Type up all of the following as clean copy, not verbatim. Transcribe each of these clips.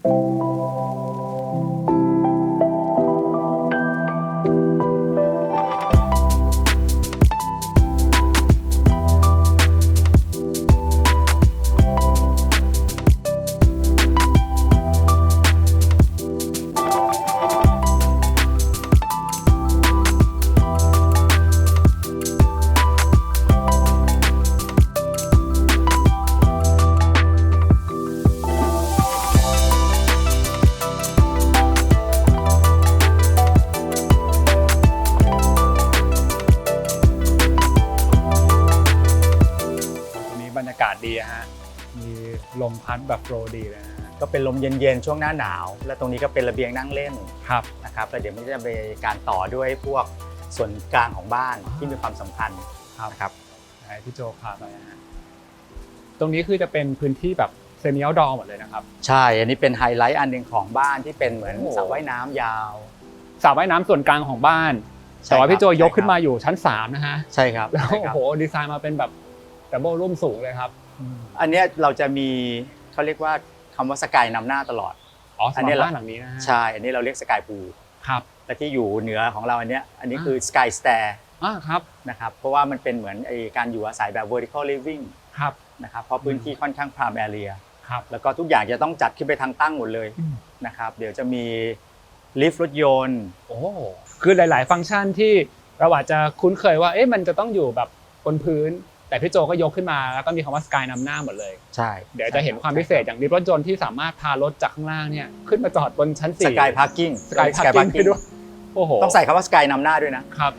บรรยากาศดีฮะมีลมพัดแบบโปรดีเลยนะก็เป็นลมเย็นๆช่วงหน้าหนาวและตรงนี้ก็เป็นระเบียงนั่งเล่นครับนะครับแล้วเดี๋ยวมันจะมีการต่อด้วยพวกส่วนกลางของบ้านที่มีความสำคัญนะครับพี่โจพาไปฮะตรงนี้คือจะเป็นพื้นที่แบบเซมิเอาท์ดอร์หมดเลยนะครับใช่อันนี้เป็นไฮไลท์อันหนึ่งของบ้านที่เป็นเหมือนสระว่ายน้ำยาวสระว่ายน้ำส่วนกลางของบ้านแต่ว่าพี่โจยกขึ้นมาอยู่ชั้น3นะฮะใช่ครับแล้วโอ้โหดีไซน์มาเป็นแบบดับเบิลรูมสูงเลยครับอันนี้เราจะมีเขาเรียกว่าคำว่าสกายนำหน้าตลอดอันนี้บ้านหลังนี้นะฮะใช่อันนี้เราเรียกสกายพูลครับแต่ที่อยู่เหนือของเราอันนี้คือสกายสแตร์ครับนะครับเพราะว่ามันเป็นเหมือนการอยู่อาศัยแบบ vertical living ครับนะครับเพราะพื้นที่ค่อนข้าง prime area ครับแล้วก็ทุกอย่างจะต้องจัดขึ้นไปทางตั้งหมดเลยนะครับเดี๋ยวจะมีลิฟต์รถยนต์คือหลายๆฟังก์ชันที่เราอาจจะคุ้นเคยว่ามันจะต้องอยู่แบบบนพื้นแต่พี่โจก็ยกขึ้นมาแล้วก็มีคำว่าสกายนำหน้าหมดเลยใช่เดี๋ยวจะเห็นความพิเศษอย่างลิฟต์รถยนต์ที่สามารถพารถจากข้างล่างเนี่ยขึ้นมาจอดบนชั้น4สกายพาร์กิ้งด้วยโอ้โหต้องใส่คำว่าสกายนำหน้าด้วยนะครับ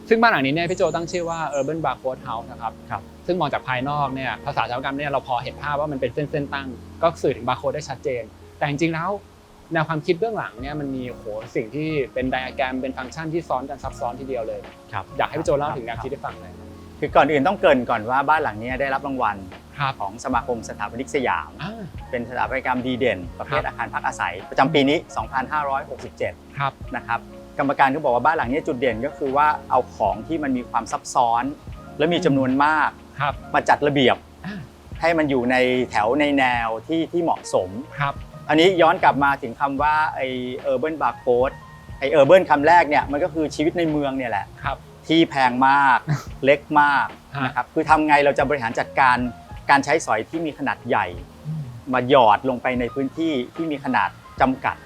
ซึ่งบ้านหลังนี้เนี่ยพี่โจตั้งชื่อว่า Urban Barcode House นะครับซึ่งมองจากภายนอกเนี่ยภาษาชาวกรรมเนี่ยเราพอเห็นภาพว่ามันเป็นเส้นตั้งก็สื่อถึงบาร์โค้ดได้ชัดเจนแต่จริงๆแล้วแนวความคิดเบื้องหลังเนี่ยมันมีสิ่งที่เป็นไดอะแกรมเป็นฟังก์ชันที่ซ้อนกันซับซ้อนทีเดียวเลยอยากให้พี่โจเล่าถึงแนวคิดให้ฟังหน่อยคือก่อนอื่นต้องเกริ่นก่อนว่าบ้านหลังนี้ได้รับรางวัลของสมาคมสถาปนิกสยามเป็นสถาปัตยกรรมดีเด่นประเภทอาคารพักอาศัยประจำปีนี้ 2567 นะครับกรรมการเขาบอกว่าบ้านหลังนี้จุดเด่นก็คือว่าเอาของที่มันมีความซับซ้อนและมีจำนวนมากมาจัดระเบียบให้มันอยู่ในแถวในแนวที่เหมาะสมอันนี้ย้อนกลับมาถึงคำว่าurban barcode urban คำแรกเนี่ยมันก็คือชีวิตในเมืองเนี่ยแหละที่แพงมากเล็กมากนะครับคือทำไงเราจะบริหารจัดการการใช้สอยที่มีขนาดใหญ่มาหยอดลงไปในพื้นที่ที่มีขนาดจำกัด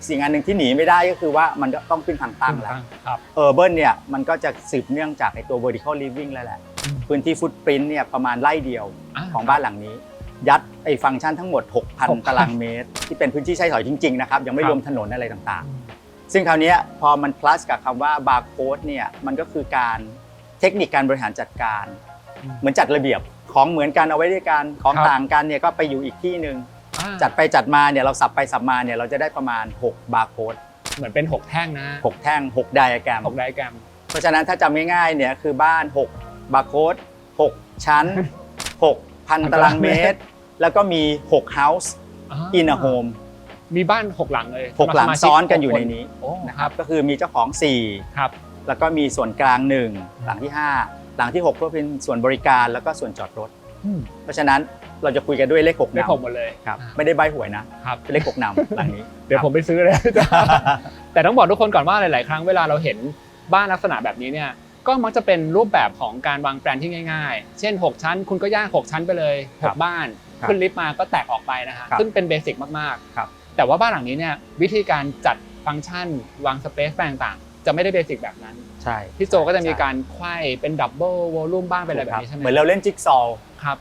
สิ่งอันหนึ่งที่หนีไม่ได้ก็คือว่ามันต้องขึ้นทางตั้งแล้วurban เนี่ยมันก็จะสืบเนื่องจากตัว vertical living แล้วแหละพื้นที่ฟุตปรินท์เนี่ยประมาณไร่เดียวของบ้านหลังนี้ยัดฟังก์ชันทั้งหมด 6,000 ตารางเมตรที่เป็นพื้นที่ใช้สอยจริงๆนะครับยังไม่รวมถนนอะไรต่างๆซึ่งคราวนี้พอมัน plus กับคำว่า barcode เนี่ยมันก็คือการเทคนิคการบริหารจัดการเหมือนจัดระเบียบของเหมือนกันเอาไว้ด้วยกันของต่างกันเนี่ยก็ไปอยู่อีกที่นึงจัดไปจัดมาเนี่ยเราสับไปสับมาเนี่ยเราจะได้ประมาณ6 barcode เหมือนเป็น6แท่งนะ6แท่ง6 diagram เพราะฉะนั้นถ้าจำง่ายๆเนี่ยคือบ้าน6 barcode 6 ชั้น 6,000 ตารางเมตรแล้วก็มี6 house in a home มีบ้าน6หลังเลย6หลังซ้อนกันอยู่ในนี้นะครับก็คือมีเจ้าของ4ครับแล้วก็มีส่วนกลาง1หลังที่5หลังที่6ก็เป็นส่วนบริการแล้วก็ส่วนจอดรถเพราะฉะนั้นเราจะคุยกันด้วยเลข6นำหมดเลยครับไม่ได้ใบหวยนะครับเป็นเลข6นำหลังนี้เดี๋ยวผมไปซื้อเลยแต่ต้องบอกทุกคนก่อนว่าหลายๆครั้งเวลาเราเห็นบ้านลักษณะแบบนี้เนี่ยก็มักจะเป็นรูปแบบของการวางแปลนที่ง่ายๆเช่น6ชั้นคุณก็ย่าง6ชั้นไปเลย6บ้านขึ้นลิฟต์มาก็แตกออกไปนะฮะซึ่งเป็นเบสิกมากๆแต่ว่าบ้านหลังนี้เนี่ยวิธีการจัดฟังก์ชันวางสเปซต่างๆจะไม่ได้เบสิกแบบนั้นใช่พี่โจก็จะมีการไขว้เป็นดับเบิลวอลลุ่มบ้างเป็นอะไรแบบนี้ใช่ไหมเหมือนเราเล่นจิ๊กซอว์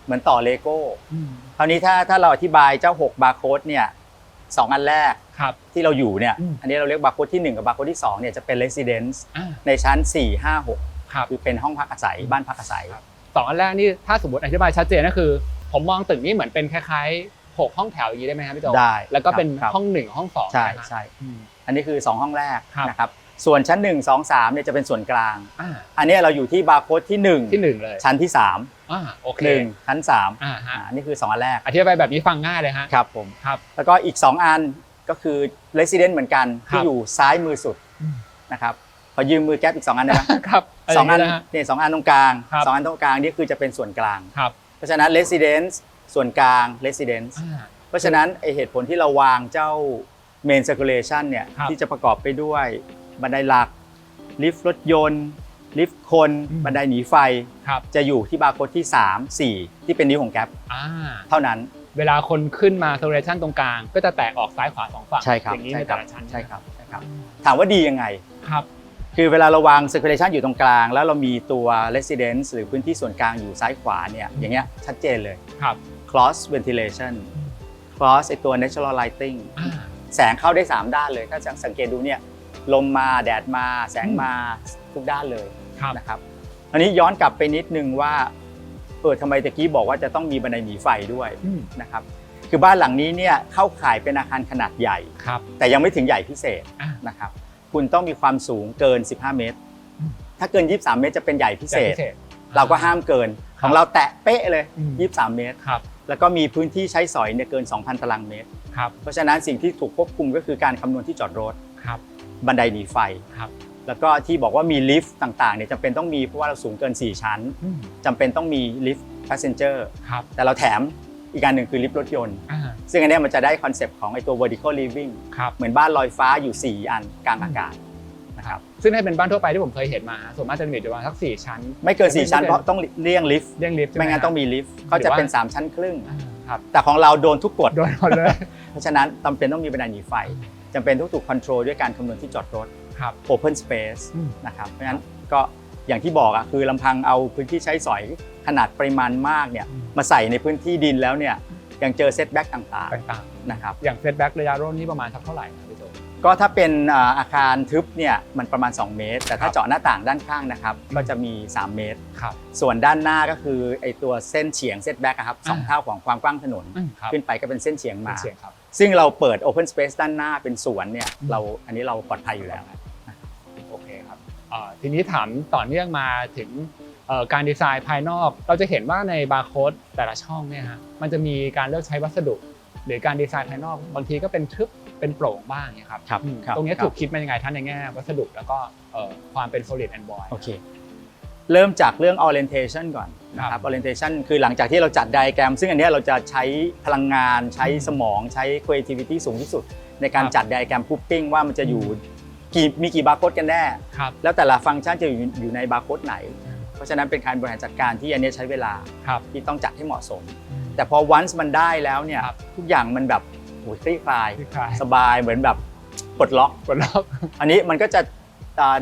เหมือนต่อเลโก้คราวนี้ถ้าเราอธิบายเจ้า6บาร์โค้ดเนี่ย2อันแรกที่เราอยู่เนี่ยอันนี้เราเรียกบาร์โค้ดที่1กับบาร์โค้ดที่2เนี่ยจะเป็น residence ในชั้น4 5 6คือเป็นห้องพักอาศัยบ้านพักอาศัย2อันแรกนี่ถ้าสมมติอธิบายชัดเจนก็คือผมมองตึกนี้เหมือนเป็นคล้ายๆ6ห้องแถวอย่างนี้ได้ไหมครับพี่โจได้แล้วก็เป็นห้อง1ห้อง2ใช่อันนี้คือ2ห้องแรกนะครับส่วนชั้น1 2 3เนี่ยจะเป็นส่วนกลางอันนี้เราอยู่ที่บาร์โค้ดที่1เลยชั้นที่3โอเค1ชั้น3นี่คือ2อันแรกอธิบายแบบนี้ฟังง่ายเลยฮะครับผมแล้วก็อีก2อันก็คือ resident เหมือนกันที่อยู่ซ้ายมือสุดนะครับขอยืมมือแก๊ปอีก2อันได้ไหมครับ2อันนี่2อันตรงกลาง2อันตรงกลางนี่คือจะเป็นส่วนกลางเพราะฉะนั้น residence ส่วนกลาง residence เพ ราะฉะนั้นไอเหตุผลที่เราวางเจ้า main circulation เนี่ยที่จะประกอบไปด้วยบันไดหลักลิฟต์รถยนต์ลิฟต์คนบันไดหนีไฟจะอยู่ที่บาร์โค้ดที่3 4ที่เป็นนิ้วของแก๊ปเท่านั้นเวลาคนขึ้นมา circulation ตรงกลางก็จะแตกออกซ้ายขวา2ฝั่งใช่ครับอย่างนี้ในแต่ละชั้นใช่ครับถามว่าดียังไงครับคือเวลาเราวาง circulation อยู่ตรงกลางแล้วเรามีตัว residence หรือพื้นที่ส่วนกลางอยู่ซ้ายขวาเนี่ยอย่างเงี้ยชัดเจนเลยครับ cross ventilation cross ไอตัว natural lighting แสงเข้าได้3ด้านเลยถ้าสังเกตดูเนี่ยลมมาแดดมาแสงมาทุกด้านเลยนะครับอันนี้ย้อนกลับไปนิดนึงว่าทำไมตะกี้บอกว่าจะต้องมีบันไดหนีไฟด้วยนะครับคือบ้านหลังนี้เนี่ยเข้าข่ายเป็นอาคารขนาดใหญ่แต่ยังไม่ถึงใหญ่พิเศษนะครับคุณต้องมีความสูงเกิน15 เมตรถ้าเกิน23 เมตรจะเป็นใหญ่พิเศษเราก็ห้ามเกินของเราแตะเป๊ะเลย23 เมตรแล้วก็มีพื้นที่ใช้สอยเนี่ยเกิน 2,000 ตารางเมตรเพราะฉะนั้นสิ่งที่ถูกควบคุมก็คือการคำนวณที่จอดรถบันไดหนีไฟแล้วก็ที่บอกว่ามีลิฟต์ต่างๆเนี่ยจำเป็นต้องมีเพราะว่าเราสูงเกิน4 ชั้นจำเป็นต้องมีลิฟต์ passenger แต่เราแถมอีกการหนึ่งคือลิฟต์รถยนต์ซึ่งอันนี้มันจะได้คอนเซปต์ของไอตัว vertical living เหมือนบ้านลอยฟ้าอยู่4 อันกลางอากาศนะครับซึ่งถ้าเป็นบ้านทั่วไปที่ผมเคยเห็นมาส่วนมากจะมีประมาณสัก4 ชั้นไม่เกิน4 ชั้นเพราะต้องเลี่ยงลิฟต์ไม่งั้นต้องมีลิฟต์ก็จะเป็น3 ชั้นครึ่งแต่ของเราโดนทุกกฎเลยเพราะฉะนั้นจำเป็นต้องมีบันไดหนีไฟจำเป็นต้องถูกคอนโทรลด้วยการคำนวณที่จอดรถopen space นะครับเพราะฉะนั้นก็อย่างที่บอกคือลำพังเอาพื้นที่ใช้สอยขนาดปริมาณมากเนี่ยมาใส่ในพื้นที่ดินแล้วเนี่ยยังเจอเซตแบ็กต่างๆนะครับอย่างเซตแบ็กระยะร่นนี่ประมาณสักเท่าไหร่ครับพี่โจก็ถ้าเป็นอาคารทึบเนี่ยมันประมาณ2 เมตรแต่ถ้าเจาะหน้าต่างด้านข้างนะครับก็จะมี3 เมตรส่วนด้านหน้าก็คือไอตัวเส้นเฉียงเซตแบ็กครับ2 เท่าของความกว้างถนนขึ้นไปก็เป็นเส้นเฉียงมาซึ่งเราเปิด Open Space ด้านหน้าเป็นสวนเนี่ยอันนี้เราปลอดภัยอยู่แล้วโอเคครับทีนี้ถามต่อเนื่องมาถึงการดีไซน์ภายนอกเราจะเห็นว่าในบาร์โค้ดแต่ละช่องเนี่ยฮะมันจะมีการเลือกใช้วัสดุหรือการดีไซน์ภายนอกบางทีก็เป็นทึบเป็นโปร่งบ้างเนี่ยครับตรงนี้ถูกคิดมายังไงท่านในแง่วัสดุแล้วก็ความเป็น solid and void โอเคเริ่มจากเรื่อง orientation ก่อนนะครับ orientation คือหลังจากที่เราจัดไดอะแกรมซึ่งอันนี้เราจะใช้พลังงานใช้สมองใช้ creativity สูงที่สุดในการจัดไดอะแกรม grouping ว่ามันจะอยู่มีกี่บาร์โค้ดกันแน่แล้วแต่ละฟังก์ชันจะอยู่ในบาร์โค้ดไหนเพราะฉะนั้นเป็นการบริหารจัดการที่อันนี้ใช้เวลาที่ต้องจัดให้เหมาะสมแต่พอ once มันได้แล้วเนี่ยทุกอย่างมันแบบคลี่คลายสบายเหมือนแบบปลดล็อกอันนี้มันก็จะ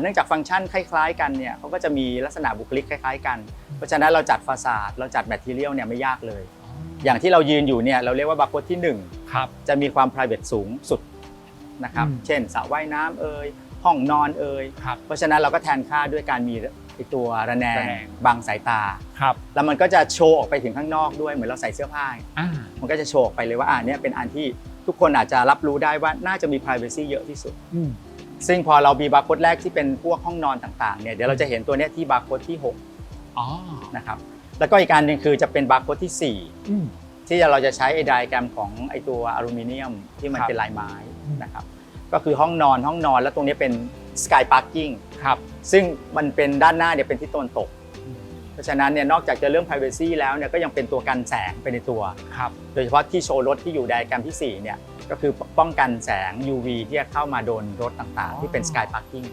เนื่องจากฟังก์ชันคล้ายๆกันเนี่ยเขาก็จะมีลักษณะบุคลิกคล้ายๆกันเพราะฉะนั้นเราจัดฟาซาดเราจัดแมททีเรียลเนี่ยไม่ยากเลยอย่างที่เรายืนอยู่เนี่ยเราเรียกว่าบาร์โค้ดที่1จะมีความ private สูงสุดนะครับเช่นสระว่ายน้ำห้องนอนเพราะฉะนั้นเราก็แทนค่าด้วยการมีตัวระแนงบังสายตาแล้วมันก็จะโชว์ออกไปถึงข้างนอกด้วยเหมือนเราใส่เสื้อผ้ามันก็จะโชว์ออกไปเลยว่าเนี่ยเป็นอันที่ทุกคนอาจจะรับรู้ได้ว่าน่าจะมี privacy เยอะที่สุดซึ่งพอเรามีบาร์โค้ดแรกที่เป็นพวกห้องนอนต่างๆเนี่ยเดี๋ยวเราจะเห็นตัวนี้ที่บาร์โค้ดที่6นะครับแล้วก็อีกการหนึ่งคือจะเป็นบาร์โค้ดที่4ที่เราจะใช้ไดอะแกรมของตัวอลูมิเนียมที่มันเป็นลายไม้นะครับก็คือห้องนอนแล้วตรงนี้เป็น Sky Parking ซึ่งมันเป็นด้านหน้าเนี่ยเป็นทิศตะวันตกเพราะฉะนั้นเนี่ยนอกจากจะเรื่อง privacy แล้วเนี่ยก็ยังเป็นตัวกันแสงไปในตัวโดยเฉพาะที่โชว์รถที่อยู่ไดอะแกรมที่4เนี่ยก็คือป้องกันแสง UV ที่จะเข้ามาโดนรถต่างๆที่เป็น Sky Parking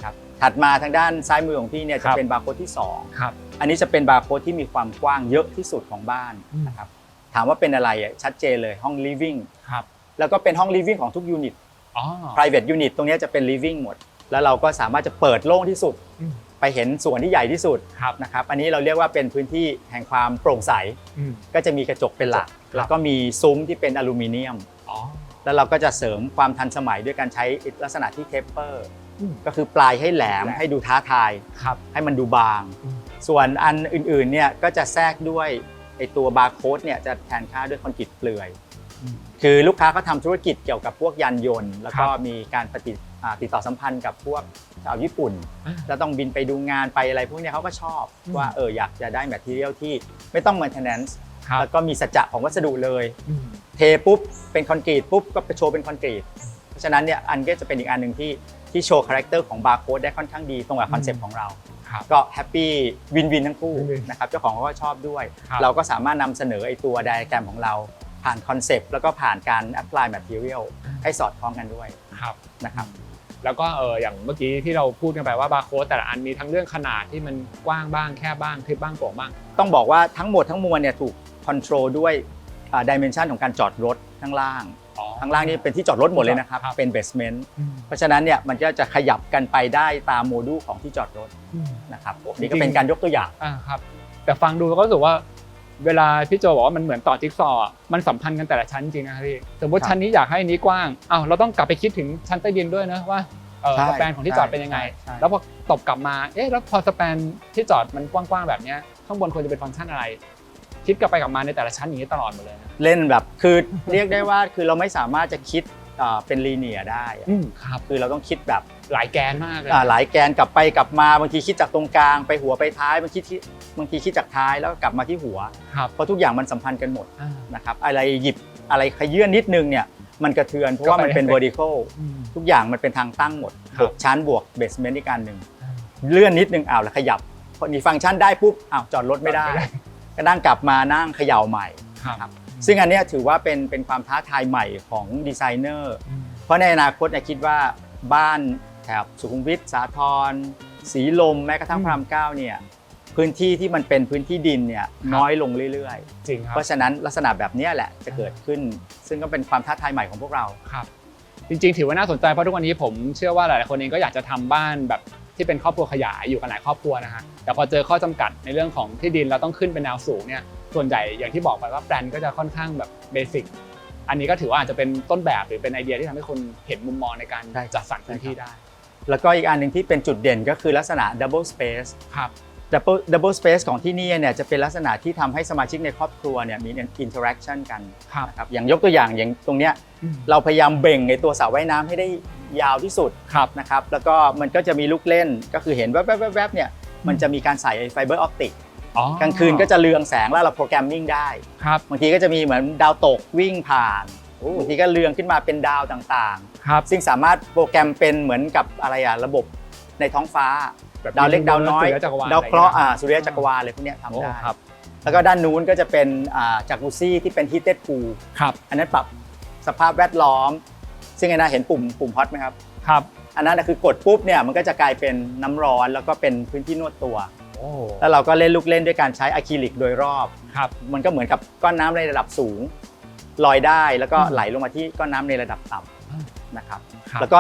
ครับถัดมาทางด้านซ้ายมือของพี่เนี่ยจะเป็นบาร์โค้ดที่2อันนี้จะเป็นบาร์โค้ดที่มีความกว้างเยอะที่สุดของบ้านนะครับถามว่าเป็นอะไรชัดเจนเลยห้อง living แล้วก็เป็นห้อง living ของทุกยูนิตprivate unit ตรงนี้จะเป็น living หมดแล้วเราก็สามารถจะเปิดโล่งที่สุดไปเห็นส่วนที่ใหญ่ที่สุดนะครับอันนี้เราเรียกว่าเป็นพื้นที่แห่งความโปร่งใสก็จะมีกระจกเป็นหลักแล้วก็มีซุ้มที่เป็นอลูมิเนียมแล้วเราก็จะเสริมความทันสมัยด้วยการใช้ลักษณะที่เทปเปอร์ก็คือปลายให้แหลมให้ดูท้าทายให้มันดูบางส่วนอันอื่นๆเนี่ยก็จะแทรกด้วยไอตัวบาร์โค้ดเนี่ยจะแทนค่าด้วยคอนกรีตเปลือยคือลูกค้าเขาทำธุรกิจเกี่ยวกับพวกยานยนต์แล้วก็มีการติดต่อสัมพันธ์กับพวกชาวญี่ปุ่นแล้วต้องบินไปดูงานไปอะไรพวกนี้เขาก็ชอบว่าอยากจะได้แมททีเรียลที่ไม่ต้อง maintenance แล้วก็มีสัจจะของวัสดุเลยเทปุ๊บเป็นคอนกรีตปุ๊บก็ไปโชว์เป็นคอนกรีตเพราะฉะนั้นเนี่ยอันก็จะเป็นอีกอันหนึ่งที่โชว์คาแรคเตอร์ของบาร์โค้ดได้ค่อนข้างดีตรงกับคอนเซ็ปต์ของเราก็แฮปปี้วินทั้งคู่นะครับเจ้าของเขาก็ชอบด้วยเราก็สามารถนำเสนอไอตัวไดอะแกรมของเรา ผ่านคอนเซปต์แล้วก็ผ่านการ apply material ให้สอดคล้องกันด้วย ครับ นะครับ แล้วก็อย่างเมื่อกี้ที่เราพูดกันไปว่าบาร์โค้ดแต่ละอันมีทั้งเรื่องขนาดที่มันกว้างบ้างแคบบ้างทึบบ้างโปร่งบ้างต้องบอกว่าทั้งหมดทั้งมวลเนี่ยถูกคอนโทรลด้วยdimension ของการจอดรถข้างล่างข้างล่างนี่เป็นที่จอดรถหมดเลยนะครับเป็นเบสเมนต์เพราะฉะนั้นเนี่ยมันก็จะขยับกันไปได้ตามโมดูลของที่จอดรถนะครับนี่ก็เป็นการยกตัวอย่างครับแต่ฟังดูก็รู้สึกว่าเวลาพี่โจบอกว่ามันเหมือนต่อจิ๊กซอว์มันสัมพันธ์กันแต่ละชั้นจริงนะครับพี่สมมติชั้นนี้อยากให้นี้กว้างเราต้องกลับไปคิดถึงชั้นใต้ดินด้วยนะว่าสแปนของที่จอดเป็นยังไงแล้วพอตบกลับมาแล้วพอสแปนที่จอดมันกว้างๆแบบนี้ข้างบนควรจะเป็นฟังก์ชันอะไรคิดกลับไปกลับมาในแต่ละชั้นอย่างนี้ตลอดหมดเลยนะเล่นแบบคือเรียกได้ว่าคือเราไม่สามารถจะคิดเป็นลีเนียร์ได้ครับคือเราต้องคิดแบบหลายแกนมากเลยหลายแกนกลับไปกลับมาบางทีคิดจากตรงกลางไปหัวไปท้ายบางทีคิดจากท้ายแล้วกลับมาที่หัวเพราะทุกอย่างมันสัมพันธ์กันหมดนะครับอะไรหยิบอะไรขยื่นนิดนึงเนี่ยมันกระเทือนเพราะว่ามันเป็น vertical ทุกอย่างมันเป็นทางตั้งหมด6ชั้นบวกเบสเมนต์อีกอันหนึ่งเลื่อนนิดนึงแล้วขยับพอมีฟังก์ชันได้ปุ๊บจอดรถไม่ได้ก็นั่งกลับมานั่งเขย่าใหม่ครับซึ่งอันนี้ถือว่าเป็นความท้าทายใหม่ของดีไซเนอร์เพราะในอนาคตคิดว่าบ้านแถบสุขุมวิทสาทรสีลมแม้กระทั่งพระราม9เนี่ยพื้นที่ที่มันเป็นพื้นที่ดินเนี่ยน้อยลงเรื่อยๆจริงครับเพราะฉะนั้นลักษณะแบบนี้แหละจะเกิดขึ้นซึ่งก็เป็นความท้าทายใหม่ของพวกเราครับจริงๆถือว่าน่าสนใจเพราะทุกวันนี้ผมเชื่อว่าหลายๆคนเองก็อยากจะทำบ้านแบบที่เป็นครอบครัวขยายอยู่กันหลายครอบครัวนะฮะแต่พอเจอข้อจำกัดในเรื่องของที่ดินเราต้องขึ้นเป็นแนวสูงเนี่ยส่วนใหญ่อย่างที่บอกไปว่าแปลนก็จะค่อนข้างแบบเบสิกอันนี้ก็ถือว่าอาจจะเป็นต้นแบบหรือเป็นไอเดียที่ทำให้คนเห็นมุมมองในการจัดสรรพื้นที่ได้แล้วก็อีกอันหนึ่งที่เป็นจุดเด่นก็คือลักษณะ double space ครับ double space ของที่นี่เนี่ยจะเป็นลักษณะที่ทำให้สมาชิกในครอบครัวเนี่ยมี interaction กันนะครับอย่างยกตัวอย่างตรงเนี้ยเราพยายามเบ่งในตัวสระว่ายน้ำให้ได้ยาวที่สุดนะครับแล้วก็มันก็จะมีลูกเล่นก็คือเห็นแวบๆเนี่ยมันจะมีการใส่ไฟเบอร์ออปติกกลางคืนก็จะเรืองแสงแล้วเราโปรแกรมมิ่งได้บางทีก็จะมีเหมือนดาวตกวิ่งผ่านบางทีก็เรืองขึ้นมาเป็นดาวต่างๆซึ่งสามารถโปรแกรมเป็นเหมือนกับอะไรระบบในท้องฟ้าดาวเล็กดาวน้อยดาวเคราะห์สุริยะจักรวาลอะไรพวกนี้ทำได้แล้วก็ด้านนู้นก็จะเป็นจากุซี่ที่เป็นฮีทเต็ดพูลอันนั้นปรับสภาพแวดล้อมซึ่งไอ้น่าเห็นปุ่มฮอตไหมครับอันนั้นคือกดปุ๊บเนี่ยมันก็จะกลายเป็นน้ำร้อนแล้วก็เป็นพื้นที่นวดตัวแล้วเราก็เล่นลูกเล่นด้วยการใช้อะคริลิกโดยรอบมันก็เหมือนกับก้อนน้ำในระดับสูงลอยได้แล้วก็ไหลลงมาที่ก้อนน้ำในระดับต่ำนะครับแล้วก็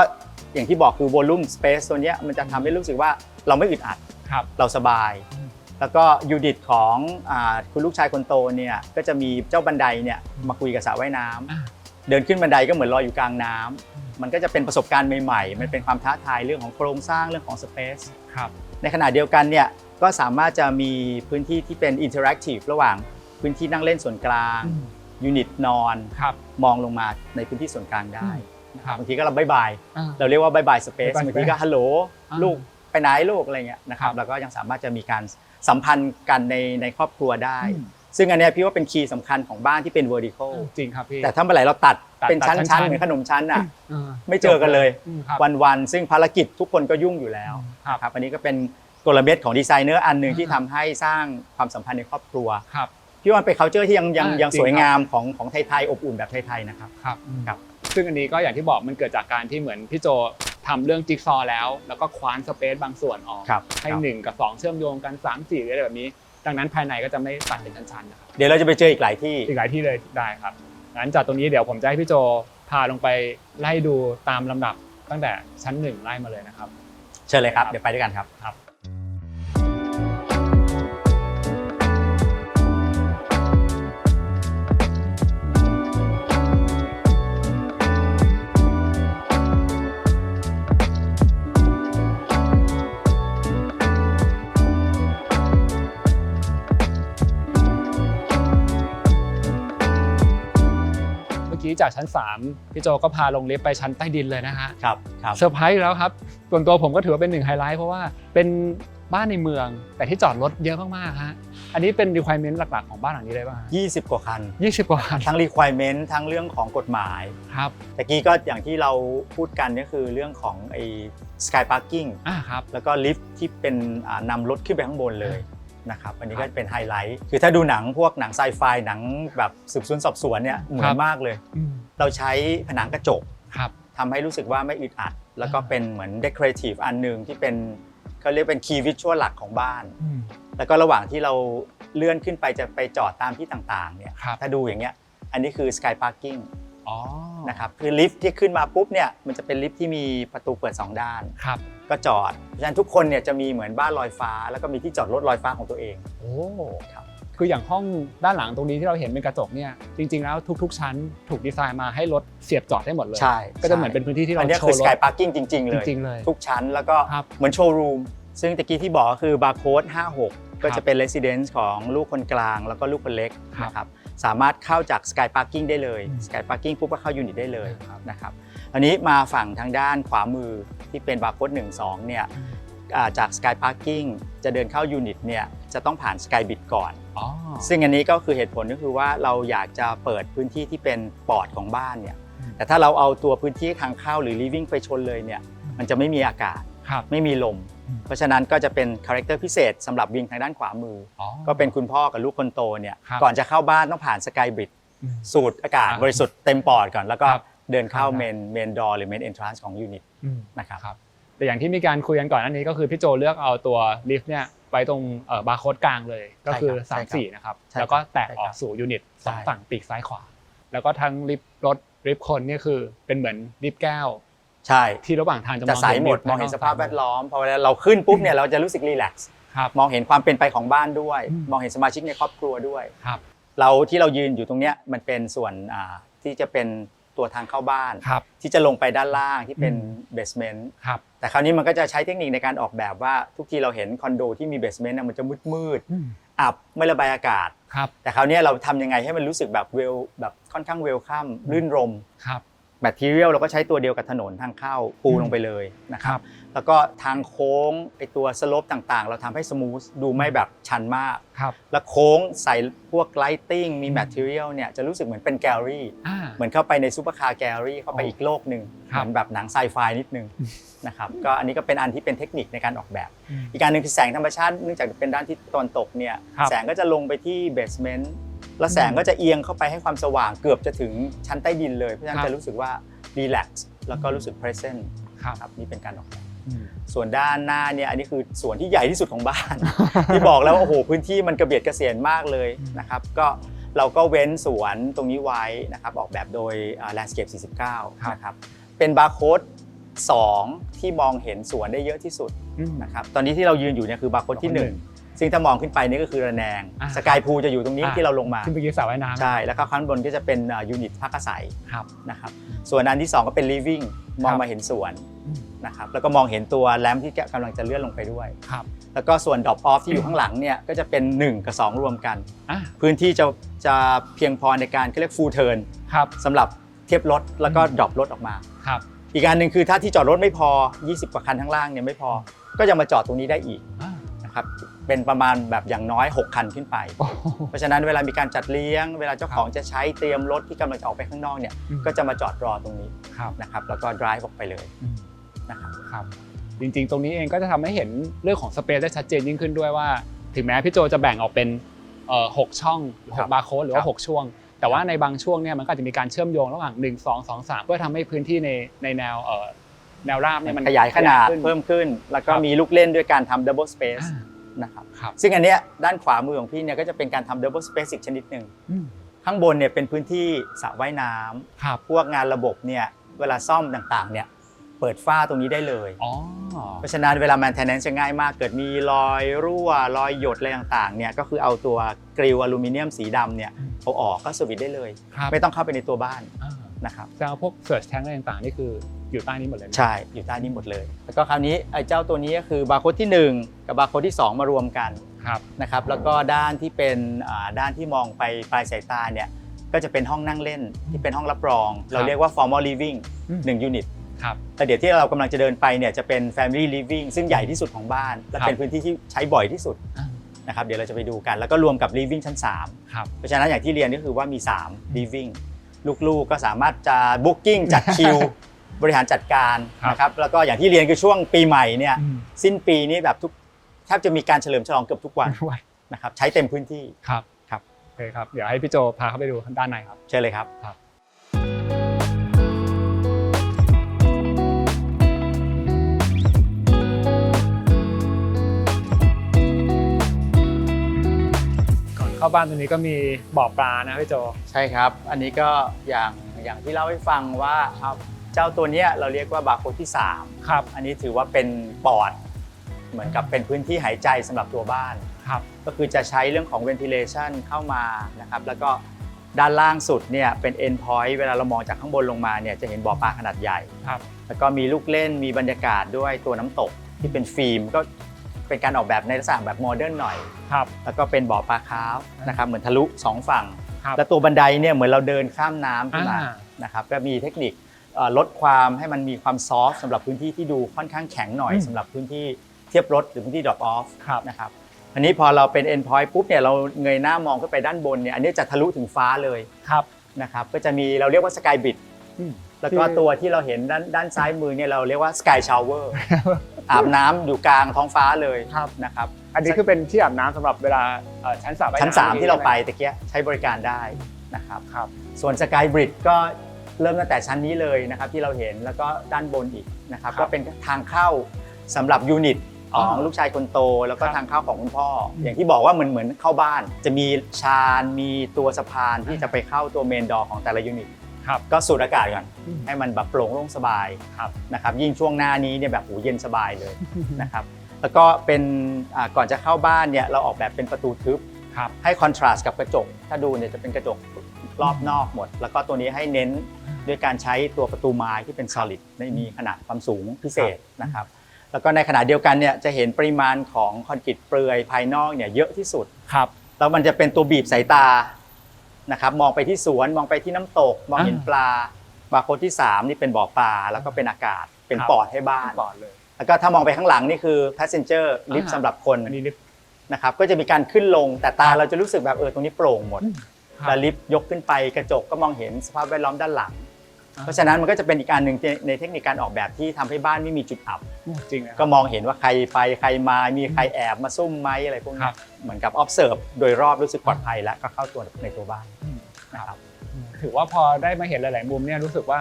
อย่างที่บอกคือ volume space ตัวนี้มันจะทำให้รู้สึกว่าเราไม่อึดอัดเราสบายแล้วก็ยูนิตของคุณลูกชายคนโตเนี่ยก็จะมีเจ้าบันไดเนี่ยมาคุยกับสระว่ายน้ำเดินขึ้นบันไดก็เหมือนลอยอยู่กลางน้ำมันก็จะเป็นประสบการณ์ใหม่ๆมันเป็นความท้าทายเรื่องของโครงสร้างเรื่องของ space ในขณะเดียวกันเนี่ยก็สามารถจะมีพื้นที่ที่เป็น interactive ระหว่างพื้นที่นั่งเล่นส่วนกลางยูนิตนอนมองลงมาในพื้นที่ส่วนกลางได้บางทีก็เราบายเราเรียกว่าบายสเปซบางทีก็ฮัลโหลลูกไปไหนลูกอะไรเงี้ยนะครับแล้วก็ยังสามารถจะมีการสัมพันธ์กันในครอบครัวได้ซึ่งอันนี้พี่ว่าเป็นคีย์สำคัญของบ้านที่เป็น vertical จริงครับพี่แต่ถ้าเมื่อไหร่เราตัดเป็นชั้นๆเหมือนขนมชั้นอ่ะไม่เจอกันเลยวันๆซึ่งภารกิจทุกคนก็ยุ่งอยู่แล้วครับอันนี้ก็เป็นกลเม็ดของดีไซเนอร์อันหนึ่งที่ทำให้สร้างความสัมพันธ์ในครอบครัวพี่ว่าเป็น culture ที่ยังสวยงามของไทยๆอบอุ่นแบบไทยๆนะครับซึ่งอันนี้ก็อย่างที่บอกมันเกิดจากการที่เหมือนพี่โจทำเรื่องจิ๊กซอว์แล้วก็คว้านสเปซบางส่วนออกให้1กับ2เชื่อมโยงกัน3 4อะไรแบบนี้ดังนั้นภายในก็จะไม่ตัดเป็นชั้นๆนะครับเดี๋ยวเราจะไปเจออีกหลายที่เลยได้ครับงั้นจากตรงนี้เดี๋ยวผมจะให้พี่โจพาลงไปไล่ดูตามลำดับตั้งแต่ชั้น1ไล่มาเลยนะครับเชิญเลยครับเดี๋ยวไปด้วยกันครับจากชั้น3พี่โจก็พาลงลิฟต์ไปชั้นใต้ดินเลยนะฮะครับเซอร์ไพรส์แล้วครับส่วนตัวผมก็ถือว่าเป็น1ไฮไลท์เพราะว่าเป็นบ้านในเมืองแต่ที่จอดรถเยอะมากๆฮะอันนี้เป็น requirement หลักๆของบ้านหลังนี้เลยป่ะ20 กว่าคันทั้ง requirement ทั้งเรื่องของกฎหมายครับตะกี้ก็อย่างที่เราพูดกันก็คือเรื่องของไอ้ sky parking ครับแล้วก็ลิฟต์ที่เป็นนำรถขึ้นไปข้างบนเลย นะครับอันนี้ก็เป็นไฮไลท์คือถ้าดูหนังพวกหนังไซไฟหนังแบบสืบสวนสอบสวนเนี่ยเหมือนมากเลยเราใช้ผนังกระจกทำให้รู้สึกว่าไม่อึดอัดแล้วก็เป็นเหมือน decorative อันนึงที่เป็นเขาเรียกเป็น key visual หลักของบ้านแล้วก็ระหว่างที่เราเลื่อนขึ้นไปจะไปจอดตามที่ต่างๆเนี่ยถ้าดูอย่างเงี้ยอันนี้คือ sky parking นะครับคือลิฟท์ที่ขึ้นมาปุ๊บเนี่ยมันจะเป็นลิฟท์ที่มีประตูเปิด2ด้านก็จอดเพราะฉะนั้นทุกคนเนี่ยจะมีเหมือนบ้านลอยฟ้าแล้วก็มีที่จอดรถลอยฟ้าของตัวเองโอ้ครับคืออย่างห้องด้านหลังตรงนี้ที่เราเห็นเป็นกระจกเนี่ยจริงๆแล้วทุกๆชั้นถูกดีไซน์มาให้รถเสียบจอดได้หมดเลยใช่ก็จะเหมือนเป็นพื้นที่ที่เราโชว์รถอันนี้คือ sky parking จริงๆเลยทุกชั้นแล้วก็เหมือนโชว์รูมซึ่งตะกี้ที่บอกก็คือบาร์โค้ด56ก็จะเป็น residence ของลูกคนกลางแล้วก็ลูกคนเล็กนะครับสามารถเข้าจาก Sky Parking ได้เลย Sky Parking ปุ๊บก็เข้ายูนิตได้เลยนะครับอันนี้มาฝั่งทางด้านขวามือที่เป็นบาร์โค้ด12เนี่ยจาก Sky Parking จะเดินเข้ายูนิตเนี่ยจะต้องผ่าน Skybit ก่อนซึ่งอันนี้ก็คือเหตุผลก็คือว่าเราอยากจะเปิดพื้นที่ที่เป็นปอดของบ้านเนี่ยแต่ถ้าเราเอาตัวพื้นที่ทางเข้าหรือ living ไปชนเลยเนี่ยมันจะไม่มีอากาศไม่มีลมเพราะฉะนั้นก็จะเป็นคาแรคเตอร์พิเศษสำหรับวิงทางด้านขวามือก็เป็นคุณพ่อกับลูกคนโตเนี่ยก่อนจะเข้าบ้านต้องผ่านสกายบริดจ์สูดอากาศบริสุทธิ์เต็มปอดก่อนแล้วก็เดินเข้าเมนดอร์หรือเมนเอนทรานซ์ของยูนิตนะครับแต่อย่างที่มีการคุยกันก่อนอันนี้ก็คือพี่โจเลือกเอาตัวลิฟต์เนี่ยไว้ตรงบาร์โค้ดกลางเลยก็คือ3-4นะครับแล้วก็แตกออกสู่ยูนิต2ฝั่งปีกซ้ายขวาแล้วก็ทั้งลิฟต์รถลิฟต์คนนี่คือเป็นเหมือนลิฟต์แก้วใช่ที่ระหว่างทางจะใสหมดมองเห็นสภาพแวดล้อมพอเวลาเราขึ้นปุ๊บเนี่ยเราจะรู้สึกรีแลกซ์มองเห็นความเป็นไปของบ้านด้วยมองเห็นสมาชิกในครอบครัวด้วยเราที่เรายืนอยู่ตรงเนี้ยมันเป็นส่วนที่จะเป็นตัวทางเข้าบ้านที่จะลงไปด้านล่างที่เป็นเบสเมนต์แต่คราวนี้มันก็จะใช้เทคนิคในการออกแบบว่าทุกทีเราเห็นคอนโดที่มีเบสเมนต์มันจะมืดอับไม่ระบายอากาศแต่คราวนี้เราทำยังไงให้มันรู้สึกแบบแบบค่อนข้างเวลคัมรื่นรมแมททีเรียลเราก็ใช้ตัวเดียวกับถนนทางเข้าปูลงไปเลยนะครับแล้วก็ทางโค้งไอตัวสโลปต่างๆเราทำให้สมูทดูไม่แบบชันมากแล้วโค้งใส่พวกไลติ้งมีแมททีเรียลเนี่ยจะรู้สึกเหมือนเป็นแกลเลอรี่เหมือนเข้าไปในซูเปอร์คาร์แกลเลอรี่เข้าไปอีกโลกนึงเหมือนแบบหนังไซไฟนิดนึงนะครับก็อันนี้ก็เป็นอันที่เป็นเทคนิคในการออกแบบอีกการนึงคือแสงธรรมชาติเนื่องจากเป็นด้านทิศตะวันตกเนี่ยแสงก็จะลงไปที่เบสเมนต์แล้วแสงก็จะเอียงเข้าไปให้ความสว่างเกือบจะถึงชั้นใต้ดินเลยเพราะฉะนั้นจะรู้สึกว่ารีแลกซ์แล้วก็รู้สึกเพรสเซนต์ครับนี่เป็นการออกแบบส่วนด้านหน้าเนี่ยอันนี้คือส่วนที่ใหญ่ที่สุดของบ้าน ที่บอกแล้วว่าโอ้โหพื้นที่มันกระเบียดกระเสียนมากเลยนะครับก็เราก็เว้นสวนตรงนี้ไว้นะครับออกแบบโดย Landscape 49นะครับเป็นบาร์โค้ด2ที่มองเห็นสวนได้เยอะที่สุดนะครับตอนนี้ที่เรายืนอยู่เนี่ยคือบาร์โค้ดที่1ซึ่งถ้ามองขึ้นไปนี่ก็คือระแนงสกายพูลจะอยู่ตรงนี้ที่เราลงมาขึ้นไปยืนสระว่ายน้ำใช่แล้วก็ข้างบนก็จะเป็นยูนิตพักอาศัยนะครับส่วนอันที่2ก็เป็น living มองมาเห็นสวนนะครับแล้วก็มองเห็นตัวแลมป์ที่กำลังจะเลื่อนลงไปด้วยแล้วก็ส่วน drop off ที่อยู่ข้างหลังเนี่ยก็จะเป็น1กับ2รวมกันพื้นที่จะเพียงพอในการเรียก full turn สำหรับเทียบรถแล้วก็ drop รถออกมาอีกอันหนึ่งคือถ้าที่จอดรถไม่พอ20กว่าคันข้างล่างเนี่ยไม่พอก็ยังมาจอดตรงนี้ได้อีกนะครับเป็นประมาณแบบอย่างน้อย6คันขึ้นไปเพราะฉะนั้นเวลามีการจัดเลี้ยงเวลาเจ้าของจะใช้เตรียมรถที่กำลังจะออกไปข้างนอกเนี่ยก็จะมาจอดรอตรงนี้นะครับแล้วก็ drive ออกไปเลยนะครับจริงๆตรงนี้เองก็จะทำให้เห็นเรื่องของสเปซได้ชัดเจนยิ่งขึ้นด้วยว่าถึงแม้พี่โจจะแบ่งออกเป็น6ช่อง6บาร์โค้ดหรือว่า6ช่วงแต่ว่าในบางช่วงเนี่ยมันก็จะมีการเชื่อมโยงระหว่าง1 2 2 3เพื่อทำให้พื้นที่ในแนวราบเนี่ยมันขยายขนาดเพิ่มขึ้นแล้วก็มีลูกเล่นด้วยการทำ double space นะครับซึ่งอันเนี้ยด้านขวามือของพี่เนี่ยก็จะเป็นการทำ double space อีกชนิดหนึ่งข้างบนเนี่ยเป็นพื้นที่สระว่ายน้ำพวกงานระบบเนี่ยเวลาซ่อมต่างๆเนี่ยเปิดฝ้าตรงนี้ได้เลยเพราะฉะนั้นเวลา maintenance จะง่ายมากเกิดมีรอยรั่วรอยหยดอะไรต่างๆเนี่ยก็คือเอาตัวกริลอลูมิเนียมสีดำเนี่ยเอาออกก็สวิตช์ได้เลยไม่ต้องเข้าไปในตัวบ้านนะครับแล้วพวก search tank อะไรต่างๆนี่คืออยู่ใต้นี้หมดเลยใช่อยู่ใต้นี้หมดเลยแล้วก็คราวนี้ไอ้เจ้าตัวนี้ก็คือบาร์โค้ดที่1กับบาร์โค้ดที่2มารวมกันนะครับแล้วก็ด้านที่เป็นด้านที่มองไปปลายสายตาเนี่ยก็จะเป็นห้องนั่งเล่นที่เป็นห้องรับรองเราเรียกว่า formal living 1 unit แต่เดี๋ยวที่เรากำลังจะเดินไปเนี่ยจะเป็น family living ซึ่งใหญ่ที่สุดของบ้านและเป็นพื้นที่ที่ใช้บ่อยที่สุดนะครับเดี๋ยวเราจะไปดูกันแล้วก็รวมกับ living ชั้น3เพราะฉะนั้นอย่างที่เรียนก็คือว่ามี3 living ลูกๆก็สามารถจะ booking จัดคิวบริหารจัดการนะครับแล้วก็อย่างที่เรียนคือช่วงปีใหม่เนี่ยสิ้นปีนี้แบบแทบจะมีการเฉลิมฉลองเกือบทุกวัน นะครับใช้เต็มพื้นที่ ครับ ครับ โอเคครับเดี๋ยวให้พี่โจพาเข้าไปดูด้านในครับ เชิญเลยครับ ก่อนเข้าบ้านตรงนี้ก็มีบ่อปลานะพี่โจ ใช่ครับอันนี้ก็อย่างที่เล่าให้ฟังว่าเจ้าตัวเนี้ยเราเรียกว่าบาร์โค้ดที่3ครับ อันนี้ถือว่าเป็นปอดเหมือนกับเป็นพื้นที่หายใจสำหรับตัวบ้าน ครับ ก็คือจะใช้เรื่องของ ventilation เข้ามานะครับแล้วก็ด้านล่างสุดเนี่ยเป็น end point เวลาเรามองจากข้างบนลงมาเนี่ยจะเห็นบ่อปลาขนาดใหญ่ ครับ แล้วก็มีลูกเล่นมีบรรยากาศด้วยตัวน้ำตกที่เป็นฟิล์มก็เป็นการออกแบบในลักษณะแบบโมเดิร์นหน่อย ครับ แล้วก็เป็นบ่อปลาคาร์ฟนะครับเหมือนทะลุ2ฝั่ง ครับ แล้วตัวบันไดเนี่ยเหมือนเราเดินข้ามน้ำขึ้นมา อ่า นะครับก็มีเทคนิคลดความให้มันมีความซอฟต์สำหรับพื้นที่ที่ดูค่อนข้างแข็งหน่อยสำหรับพื้นที่เทียบรถหรือพื้นที่ drop off ครับ นะครับอันนี้พอเราเป็น end point ปุ๊บเนี่ยเราเงยหน้ามองขึ้นไปด้านบนเนี่ยอันนี้จะทะลุถึงฟ้าเลย ครับ นะครับก็จะมีเราเรียกว่า sky bridge แล้วก็ตัวที่เราเห็นด้านซ้ายมือเนี่ยเราเรียกว่า sky shower อาบน้ำอยู่กลางท้องฟ้าเลยนะครับ อันนี้คือเป็นที่อาบน้ำสำหรับเวลาชั้น3 ชั้น3ที่เราไปตะเกียใช้บริการได้นะครับ ครับ ส่วน Sky Bridge ก็เริ่มตั้งแต่ชั้นนี้เลยนะครับที่เราเห็นแล้วก็ด้านบนอีกนะครับ ครับ ก็เป็นทางเข้าสำหรับยูนิตของลูกชายคนโต แล้วก็ ครับ ทางเข้าของคุณพ่ออย่างที่บอกว่าเหมือนเข้าบ้าน จะมีชานมีตัวสะพานที่จะไปเข้าตัวเมนดอร์ของแต่ละยูนิต ครับ ก็สูดอากาศก่อน อืม ให้มันแบบโปร่งโล่งสบาย ครับ นะครับยิ่งช่วงหน้านี้เนี่ยแบบโหเย็นสบายเลยนะครับแล้วก็เป็นก่อนจะเข้าบ้านเนี่ยเราออกแบบเป็นประตูทึบ ครับ ให้คอนทราสต์กับกระจกถ้าดูเนี่ยจะเป็นกระจกรอบนอกหมด แล้วก็ตัวนี้ให้เน้นด้วยการใช้ตัวประตูไม้ที่เป็น solid มีขนาดความสูงพิเศษนะครับแล้วก็ในขณะเดียวกันเนี่ยจะเห็นปริมาณของคอนกรีตเปลือยภายนอกเนี่ยเยอะที่สุด ครับ แล้วมันจะเป็นตัวบีบสายตานะครับมองไปที่สวนมองไปที่น้ำตกมองเห็นปลาบาร์โค้ดที่3นี่เป็นบ่อปลาแล้วก็เป็นอากาศเป็น ครับ ปอดให้บ้าน ปอดเลย แล้วก็ถ้ามองไปข้างหลังนี่คือ passenger lift สำหรับคน อันนี้ลิฟต์ นะครับก็จะมีการขึ้นลงแต่ตาเราจะรู้สึกแบบตรงนี้โปร่งหมด ครับ แล้วลิฟต์ยกขึ้นไปกระจกก็มองเห็นสภาพแวดล้อมด้านหลัง เพราะฉะนั้นมันก็จะเป็นอีกการหนึ่งในเทคนิคการออกแบบที่ทำให้บ้านไม่มีจุดอับ จริงนะ ก็มองเห็นว่าใครไปใครมามีใครแอบมาซุ่มไหมอะไรพวก ค นี้ รับ เหมือนกับ observe โดยรอบรู้สึกปลอดภัยแล้วก็เข้าตัวในตัวบ้านนะครับ ถือว่าพอได้มาเห็นหลาย ๆ มุมเนี่ยรู้สึกว่า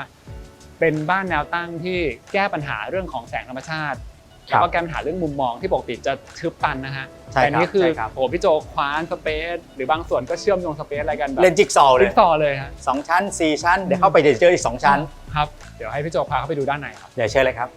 เป็นบ้านแนวตั้งที่แก้ปัญหาเรื่องของแสงธรรมชาติแล้วก็แก้ปัญหาเรื่องมุมมองที่ปกติจะทึบตันนะฮะ ใช่ครับ แต่นี่คือ ใช่ครับ โอ้พี่โจคว้านสเปซหรือบางส่วนก็เชื่อมโยงสเปซอะไรกันแบบ เล่นจิ๊กซอว์เล จิ๊ ย กซอว์เลยฮะ 2 ชั้น 4 ชั้นเดี๋ยวเข้าไปเดี๋ยวเจออีก2 ชั้น ครับเดี๋ยวให้พี่โจพาเข้าไปดูด้านในครับ เดี๋ยวเชิญเลยครับ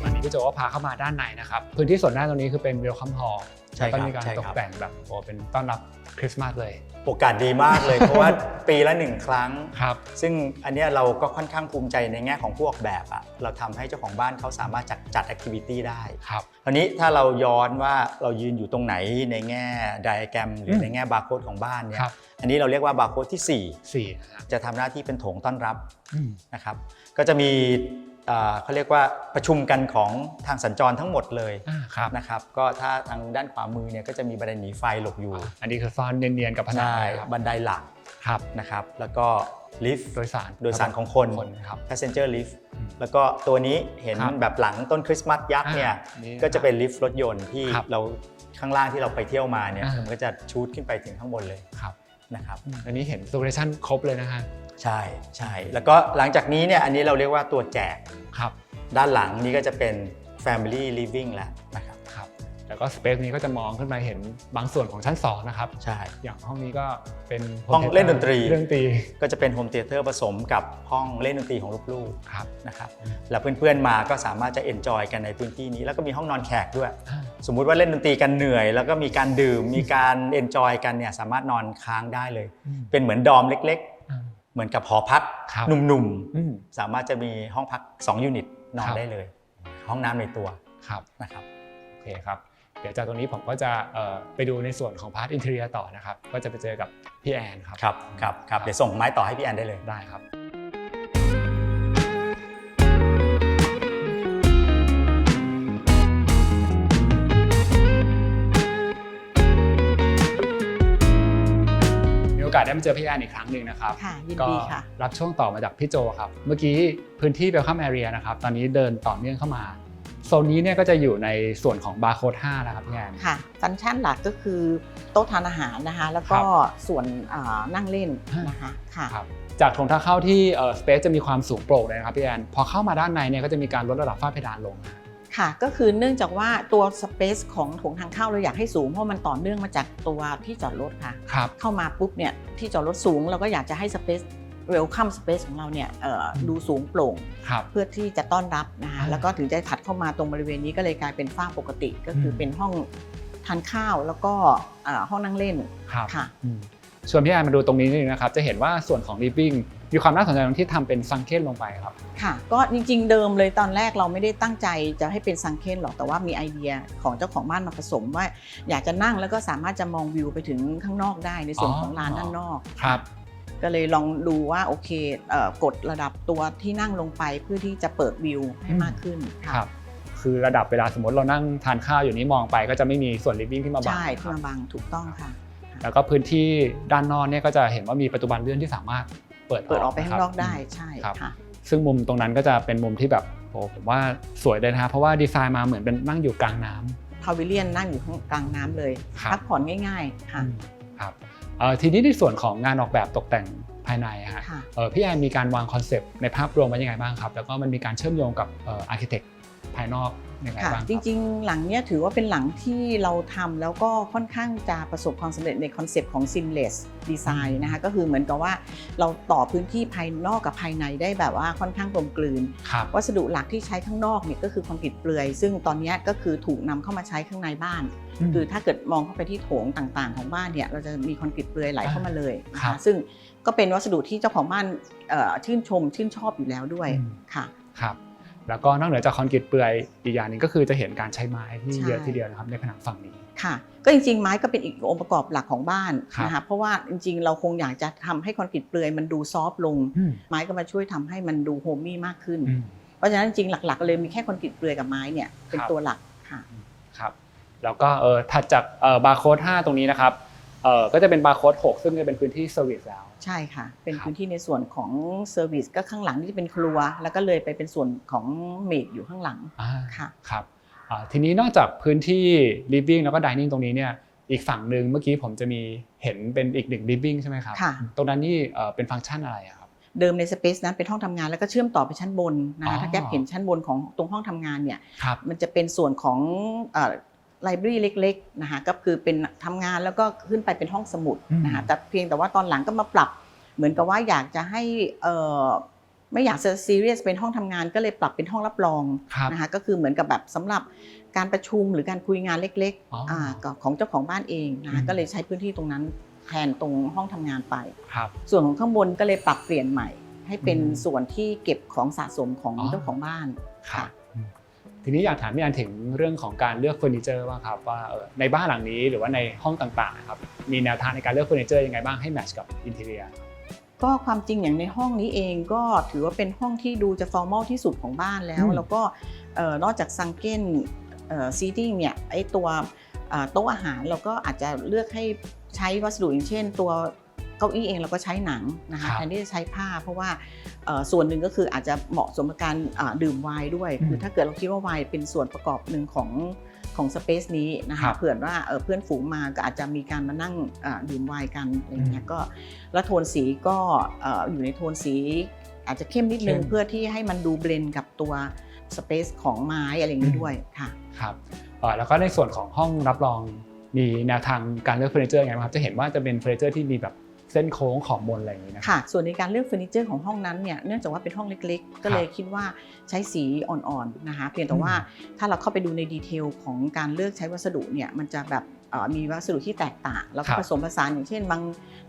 วันนี้พี่โจก็พาเข้ามาด้านในนะครับพื้นที่ส่วนหน้าตรงนี้คือเป็น welcome hall ใช่ครับ แล้วก็มีการ ใช่ครับ ตกแต่งแบบโอ้เป็นต้อนรับคริสต์มาสเลย โอกาสดีมากเลย เพราะว่าปีละ1 ครั้ง ครับ ซึ่งอันเนี้ยเราก็ค่อนข้างภูมิใจในแง่ของผู้ออกแบบอะเราทำให้เจ้าของบ้านเขาสามารถจัดแอคทิวิตี้ได้ ครับ คราวนี้ถ้าเราย้อนว่าเรายืนอยู่ตรงไหนในแง่ไดอะแกรมหรือในแง่บาร์โค้ดของบ้านเนี่ย ครับ อันนี้เราเรียกว่าบาร์โค้ดที่ 4นะฮะ 4 จะทำหน้าที่เป็นโถงต้อนรับ อืม นะครับก็จะมีเขาเรียกว่าประชุมกันของทางสัญจรทั้งหมดเลย ครับ นะครับก็ถ้าทางด้านขวามือเนี่ยก็จะมีบันไดหนีไฟหลบอยู่ อันนี้คือซ่อนเนียนๆกับผนัง ใช่ ครับ บันไดหลัก ครับ นะครับแล้วก็ลิฟต์ โดยสาร โดยสารของคน ครับ passenger lift แล้วก็ตัวนี้เห็น ครับ แบบหลังต้นคริสต์มาสยักษ์เนี่ย นี่ ก็จะเป็นลิฟต์รถยนต์ที่ ครับ เราข้างล่างที่เราไปเที่ยวมาเนี่ย อ่ามั มันก็จะชูดขึ้นไปถึงข้างบนเลย ครับ นะครับ อันนี้เห็นโซลูชันครบเลยนะฮะ ใช่ใช่แล้วก็หลังจากนี้เนี่ยอันนี้เราเรียกว่าตัวแจก ครับ ด้านหลังนี้ก็จะเป็น family living แล้วนะครับ ครับแล้วก็สเปซนี้ก็จะมองขึ้นมาเห็นบางส่วนของชั้น2นะครับ ใช่ อย่างห้องนี้ก็เป็น ห้องเล่นดนตรี เล่นดนตรี ก็จะเป็นโฮมเธียเตอร์ผสมกับห้องเล่นดนตรีของลูก ครับ ๆนะครับแล้วเพื่อนๆมาก็สามารถจะ enjoy กันในพื้นที่นี้แล้วก็มีห้องนอนแขกด้วย สมมุติว่าเล่นดนตรีกันเหนื่อย แล้วก็มีการดื่มมีการ enjoy กันเนี่ยสามารถนอนค้างได้เลย เป็นเหมือนดอมเล็กๆ เหมือนกับหอพัก ครับ หนุ่ม อืม ๆ สามารถจะมีห้องพัก2ยูนิตนอน ครับ ได้เลย ห้องน้ำในตัว ครับ นะครับ โอเคครับเดี๋ยวจากตรงนี้ผมก็จะไปดูในส่วนของพาร์ทอินเทอร์เนียต่อนะครับก็จะไปเจอกับพี่แอนครับ ครับเดี๋ยวส่งไม้ต่อให้พี่แอนได้เลย ได้ครับมีโอกาส าสได้มาเจอพี่แอนอีกครั้งหนึ่งนะครับค่ะยิน ก็ ดีค่ะ รับช่วงต่อมาจากพี่โจครับเมื่อกี้พื้นที่ Welcome Area นะครับตอนนี้เดินต่อเนื่องเข้ามาโซนนี้เนี่ยก็จะอยู่ในส่วนของบาร์โค้ด5นะครับพี่แอน ค่ะฟังก์ชันหลักก็คือโต๊ะทานอาหารนะคะแล้วก็ส่วนนั่งเล่นนะคะค่ะจากโถงทางเข้าที่สเปซจะมีความสูงโปร่งเลยนะครับพี่แอนพอเข้ามาด้านในเนี่ยก็จะมีการลดระดับฝ้าเพดานลงค่ะก็คือเนื่องจากว่าตัวสเปซของโถงทางเข้าเราอยากให้สูงเพราะมันต่อเนื่องมาจากตัวที่จอดรถค่ะเข้ามาปุ๊บเนี่ยที่จอดรถสูงเราก็อยากจะให้สเปซWelcome Space ของเราเนี่ยดูสูงโปร่งเพื่อที่จะต้อนรับนะคะแล้วก็ถึงจะถัดเข้ามาตรงบริเวณนี้ก็เลยกลายเป็นฝ้าปกติก็คือเป็นห้องทานข้าวแล้วก็ห้องนั่งเล่นค่ะชวนพี่แอนมาดูตรงนี้นิดนึงนะครับจะเห็นว่าส่วนของ Living มีความน่าสนใจตรงที่ทำเป็นซังเค้นลงไปครับค่ะก็จริงๆเดิมเลยตอนแรกเราไม่ได้ตั้งใจจะให้เป็นซังเค้นหรอกแต่ว่ามีไอเดียของเจ้าของบ้านมาผสมว่าอยากจะนั่งแล้วก็สามารถจะมองวิวไปถึงข้างนอกได้ในส่วนของลานด้านนอกครับก็เลยลองดูว่าโอเคกดระดับตัวที่นั่งลงไปเพื่อที่จะเปิดวิวให้มากขึ้นครับคือระดับเวลาสมมติเรานั่งทานข้าวอยู่นี้มองไปก็จะไม่มีส่วน living ที่มาบังใช่ที่มาบังถูกต้องค่ะแล้วก็พื้นที่ด้านนอกเนี่ยก็จะเห็นว่ามีประตูบานเลื่อนที่สามารถเปิดออกไปข้างนอกได้ใช่ค่ะซึ่งมุมตรงนั้นก็จะเป็นมุมที่แบบโอ้ผมว่าสวยเลยนะครับเพราะว่าดีไซน์มาเหมือนเป็นนั่งอยู่กลางน้ำพาวิเลียนนั่งอยู่กลางน้ำเลยพักผ่อนง่ายๆค่ะครับทีนี้ในส่วนของงานออกแบบตกแต่งภายในฮะพี่แอนมีการวางคอนเซปต์ในภาพรวมไว้ยังไงบ้างครับแล้วก็มันมีการเชื่อมโยงกับอาร์เคเต็กภายนอกยังไงบ้างจริงๆหลังเนี้ยถือว่าเป็นหลังที่เราทำแล้วก็ค่อนข้างจะประสบความสำเร็จในคอนเซปต์ของ seamless design นะคะก็คือเหมือนกับว่าเราต่อพื้นที่ภายนอกกับภายในได้แบบว่าค่อนข้างกลมกลืนวัสดุหลักที่ใช้ข้างนอกเนี่ยก็คือคอนกรีตเปลือยซึ่งตอนนี้ก็คือถูกนำเข้ามาใช้ข้างในบ้านคือถ้าเกิดมองเข้าไปที่โถงต่างๆของบ้านเนี่ยเราจะมีคอนกรีตเปลือยไหลเข้ามาเลยนะคะซึ่งก็เป็นวัสดุที่เจ้าของบ้านชื่นชอบอยู่แล้วด้วยค่ะครับแล้วก็นอกเหนือจากคอนกรีตเปลือยอีกอย่างนึงก็คือจะเห็นการใช้ไม้ที่เยอะทีเดียวนะครับในผนังฝั่งนี้ค่ะก็จริงๆไม้ก็เป็นอีกองค์ประกอบหลักของบ้านนะคะเพราะว่าจริงๆเราคงอยากจะทำให้คอนกรีตเปลือยมันดูซอฟต์ลงไม้ก็มาช่วยทำให้มันดูโฮมมี่มากขึ้นเพราะฉะนั้นจริงๆหลักๆเลยมีแค่คอนกรีตเปลือยกับไม้เนี่ยเป็นตัวหลักค่ะครับแล้วก็ถัดจากบาร์โค้ด5ตรงนี้นะครับก็จะเป็นบาร์โค้ด6ซึ่งจะเป็นพื้นที่เซอร์วิสแล้วใช่ค่ะเป็นพื้นที่ในส่วนของเซอร์วิสก็ข้างหลังที่เป็นครัวแล้วก็เลยไปเป็นส่วนของเมดอยู่ข้างหลังค่ะครับทีนี้นอกจากพื้นที่ living แล้วก็ dining ตรงนี้เนี่ยอีกฝั่งหนึ่งเมื่อกี้ผมจะมีเห็นเป็นอีกหนึ่ง living ใช่ไหมครับตรงนั้นนี่เป็นฟังก์ชันอะไรครับเดิมในสเปซนั้นเป็นห้องทำงานแล้วก็เชื่อมต่อไปชั้นบนนะคะถ้าแกเห็นชั้นบนของตรงห้องทำงานเนี่ยมันจะเป็นส่วนของไลบรารีเล็กๆนะคะก็คือเป็นทำงานแล้วก็ขึ้นไปเป็นห้องสมุดนะคะแต่เพียงแต่ว่าตอนหลังก็มาปรับเหมือนกับว่าอยากจะให้ไม่อยากจะซีเรียสเป็นห้องทำงานก็เลยปรับเป็นห้องรับรองนะคะก็คือเหมือนกับแบบสำหรับการประชุมหรือการคุยงานเล็กๆของเจ้าของบ้านเองนะคะก็เลยใช้พื้นที่ตรงนั้นแทนตรงห้องทำงานไปส่วนของข้างบนก็เลยปรับเปลี่ยนใหม่ให้เป็นส่วนที่เก็บของสะสมของเจ้าของบ้านค่ะทีนี้อยากถามพี่อันถึงเรื่องของการเลือกเฟอร์นิเจอร์บ้างครับว่าในบ้านหลังนี้หรือว่าในห้องต่างๆครับมีแนวทางในการเลือกเฟอร์นิเจอร์ยังไงบ้างให้แมทช์กับอินทีเรียก็ความจริงอย่างในห้องนี้เองก็ถือว่าเป็นห้องที่ดูจะฟอร์มอลที่สุดของบ้านแล้วก็นอกจากซังเก้นซีติ้งเนี่ยไอตัวโต๊ะอาหารเราก็อาจจะเลือกให้ใช้วัสดุอย่างเช่นตัวเก้าอี้เองเราก็ใช้หนังนะคะแทนที่จะใช้ผ้าเพราะว่าส่วนหนึ่งก็คืออาจจะเหมาะสมกับการดื่มไวน์ด้วยคือถ้าเกิดเราคิดว่าไวน์เป็นส่วนประกอบหนึ่งของสเปซนี้นะคะเผื่อว่าเพื่อนฝูงมาก็อาจจะมีการมานั่งดื่มไวน์กันอะไรเงี้ยก็แล้วโทนสีก็อยู่ในโทนสีอาจจะเข้มนิดนึงเพื่อที่ให้มันดูเบลนด์กับตัวสเปซของไม้อะไรอย่างนี้ด้วยค่ะครับแล้วก็ในส่วนของห้องรับรองมีแนวทางการเลือกเฟอร์นิเจอร์ไงบ้างครับจะเห็นว่าจะเป็นเฟอร์นิเจอร์ที่มีแบบเส้นโค้งขอบบนอะไรอย่างนี้นะค่ะส่วนในการเลือกเฟอร์นิเจอร์ของห้องนั้นเนี่ยเนื่องจากว่าเป็นห้องเล็กๆก็เลยคิดว่าใช้สีอ่อนๆนะคะเพียงแต่ว่าถ้าเราเข้าไปดูในดีเทลของการเลือกใช้วัสดุเนี่ยมันจะแบบมีวัสดุที่แตกต่างแล้วก็ผสมผสานอย่างเช่นบาง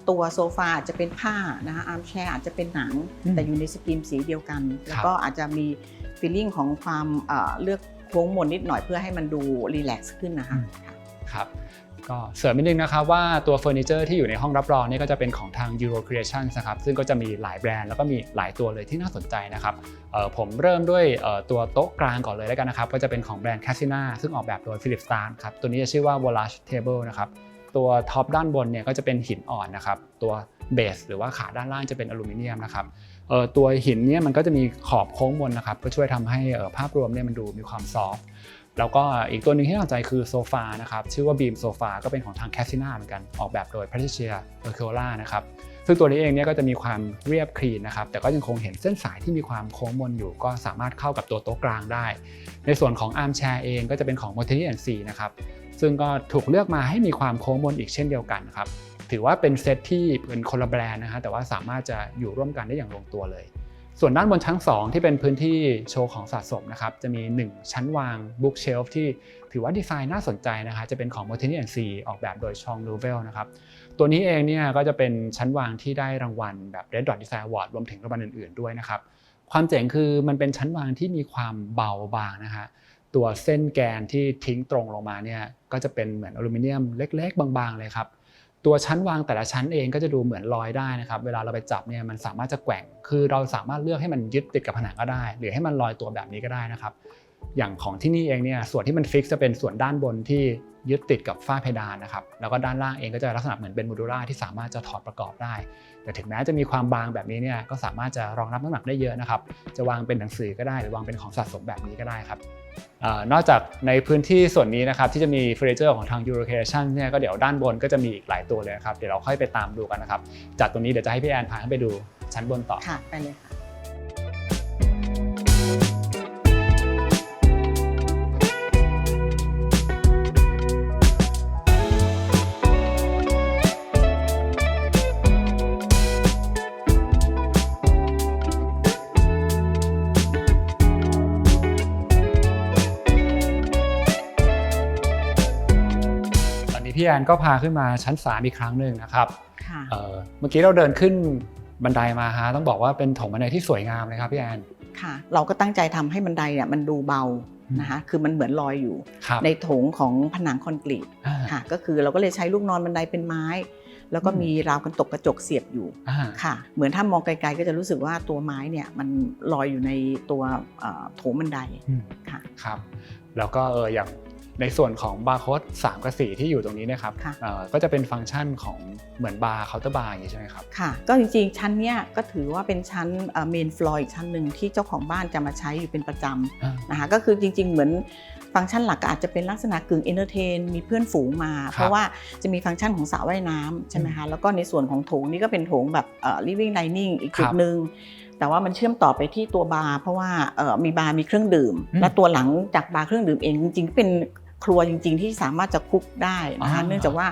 ตัวโซฟาอาจจะเป็นผ้านะคะอาร์มแชร์อาจจะเป็นหนังแต่อยู่ในสกรีนสีเดียวกันแล้วก็อาจจะมีฟีลลิ่งของความเลือกโค้งมนนิดหน่อยเพื่อให้มันดูรีแลกซ์ขึ้นนะคะครับก็เสริมนิดนึงนะครับว่าตัวเฟอร์นิเจอร์ที่อยู่ในห้องรับรองนี่ก็จะเป็นของทาง Euro Creations นะครับซึ่งก็จะมีหลายแบรนด์แล้วก็มีหลายตัวเลยที่น่าสนใจนะครับผมเริ่มด้วยตัวโต๊ะกลางก่อนเลยแล้วกันนะครับก็จะเป็นของแบรนด์ Casina ซึ่งออกแบบโดย Philip Stark ครับตัวนี้จะชื่อว่า Volage Table นะครับตัวท็อปด้านบนเนี่ยก็จะเป็นหินอ่อนนะครับตัว เบสหรือว่าขาด้านล่างจะเป็นอลูมิเนียมนะครับตัวหินเนี่ยมันก็จะมีขอบโค้งมนนะครับก็ช่วยทำให้ภาพรวมเนี่ยมันดูมีความซอฟต์แล้วก็อีกตัวหนึ่งที่น่าสนใจคือโซฟานะครับชื่อว่าบีมโซฟาก็เป็นของทางแคสซิน่าเหมือนกันออกแบบโดย Patricia Urquiola นะครับซึ่งตัวนี้เองเนี่ยก็จะมีความเรียบคลีนนะครับแต่ก็ยังคงเห็นเส้นสายที่มีความโค้งมนอยู่ก็สามารถเข้ากับตัวโต๊ะกลางได้ในส่วนของอาร์มแชร์เองก็จะเป็นของ Montetti & C นะครับซึ่งก็ถูกเลือกมาให้มีความโค้งมนอีกเช่นเดียวกันครับถือว่าเป็นเซตที่เป็นคนละแบรนด์นะฮะแต่ว่าสามารถจะอยู่ร่วมกันได้อย่างลงตัวเลยส่วนด้านบนชั้น2ที่เป็นพื้นที่โชว์ของสะสมนะครับจะมี1ชั้นวางบุ๊กเชลฟ์ที่ถือว่าดีไซน์น่าสนใจนะฮะจะเป็นของ Montetti & C ออกแบบโดยชองลูเวลนะครับตัวนี้เองเนี่ยก็จะเป็นชั้นวางที่ได้รางวัลแบบ Red Dot Design Award รวมถึงรางวัลอื่นๆด้วยนะครับความเจ๋งคือมันเป็นชั้นวางที่มีความเบาบางนะฮะตัวเส้นแกนที่ทิ้งตรงลงมาเนี่ยก็จะเป็นเหมือนอลูมิเนียมเล็กๆบางๆเลยครับตัวชั้นวางแต่ละชั้นเองก็จะดูเหมือนลอยได้นะครับเวลาเราไปจับเนี่ยมันสามารถจะแกว่งคือเราสามารถเลือกให้มันยึดติดกับผนังก็ได้หรือให้มันลอยตัวแบบนี้ก็ได้นะครับอย่างของที่นี่เองเนี่ยส่วนที่มันฟิกจะเป็นส่วนด้านบนที่ยึดติดกับฝ้าเพดานนะครับแล้วก็ด้านล่างเองก็จะลักษณะเหมือนเป็นโมดูล่าที่สามารถจะถอดประกอบได้แต่ถึงแม้จะมีความบางแบบนี้เนี่ยก็สามารถจะรองรับน้ำหนักได้เยอะนะครับจะวางเป็นหนังสือก็ได้หรือวางเป็นของสะสมแบบนี้ก็ได้ครับนอกจากในพื้นที่ส่วนนี้นะครับที่จะมีเฟอร์นิเจอร์ของทาง Eurocation เนี่ยก็เดี๋ยวด้านบนก็จะมีอีกหลายตัวเลยครับเดี๋ยวเราค่อยไปตามดูกันนะครับจากตรงนี้เดี๋ยวจะให้พี่แอนพาขึ้นไปดูชั้นบนต่อค่ะไปเลยค่ะพี่แอนก็พาขึ้นมาชั้น3อีกครั้งหนึ่งนะครับเมื่อกี้เราเดินขึ้นบันไดมาฮะต้องบอกว่าเป็นโถงบันไดที่สวยงามเลยครับพี่แอนค่ะเราก็ตั้งใจทำให้บันไดเนี่ยมันดูเบานะคะคือมันเหมือนลอยอยู่ในโถงของผนังคอนกรีตค่ะก็คือเราก็เลยใช้ลูกนอนบันไดเป็นไม้แล้วก็มีราวกันตกกระจกเสียบอยู่ค่ะเหมือนถ้ามองไกลๆก็จะรู้สึกว่าตัวไม้เนี่ยมันลอยอยู่ในตัวโถงบันไดค่ะครับแล้วก็อย่างในส่วนของบาร์โค้ด3กับ4ที่อยู่ตรงนี้นะครับก็จะเป็นฟังก์ชันของเหมือนบาร์เคาน์เตอร์บาร์อย่างนี้ใช่ไหมครับค่ะก็จริงๆชั้นเนี้ยก็ถือว่าเป็นชั้นเมนฟลอร์อีกชั้นหนึ่งที่เจ้าของบ้านจะมาใช้อยู่เป็นประจำนะคะก็คือจริงๆเหมือนฟังก์ชันหลักก็อาจจะเป็นลักษณะกึ่งเอนเตอร์เทนมีเพื่อนฝูงมาเพราะว่าจะมีฟังก์ชันของสระว่ายน้ำใช่ไหมคะแล้วก็ในส่วนของโถงนี่ก็เป็นโถงแบบliving dining อีกจุดหนึ่งแต่ว่ามันเชื่อมต่อไปที่ตัวบาร์เพราะว่ามีบาร์มีเครื่องดื่มและตัวหลังจากบาร์เครื่องดื่มเองจริงๆเป็นครัวจริงๆที่สามารถจะคุกได้นะคะเนื่องจากว่า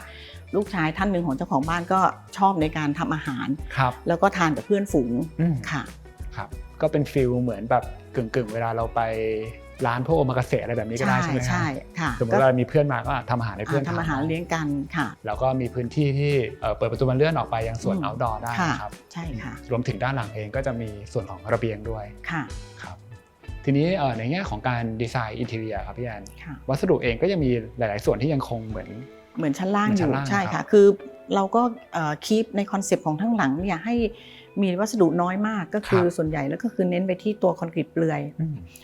ลูกชายท่านหนึ่งของเจ้าของบ้านก็ชอบในการทำอาหารแล้วก็ทานกับเพื่อนฝูงค่ะครับก็เป็นฟิลเหมือนแบบกึ่งเวลาเราไปร้านพวกโอมากาเสะอะไรแบบนี้ก็ได้ใช่ไหมครับใช่ค่ะสมมติว่ามีเพื่อนมาก็ทำอาหารให้เพื่อนทำอาหารเลี้ยงกันค่ะแล้วก็มีพื้นที่ที่เปิดประตูมันเลื่อนออกไปยังส่วน outdoor ได้ครับใช่ค่ะรวมถึงด้านหลังเองก็จะมีส่วนของระเบียงด้วยค่ะครับทีนี้ในแง่ของการดีไซน์อินทีเรียครับพี่แอนวัสดุเองก็ยังมีหลายๆส่วนที่ยังคงเหมือนชั้นล่างอยู่ใช่ค่ะคือเราก็คีปในคอนเซปต์ของทั้งหลังเนี่ยให้มีวัสดุน้อยมากก็คือส่วนใหญ่แล้วก็คือเน้นไปที่ตัวคอนกรีตเปลือย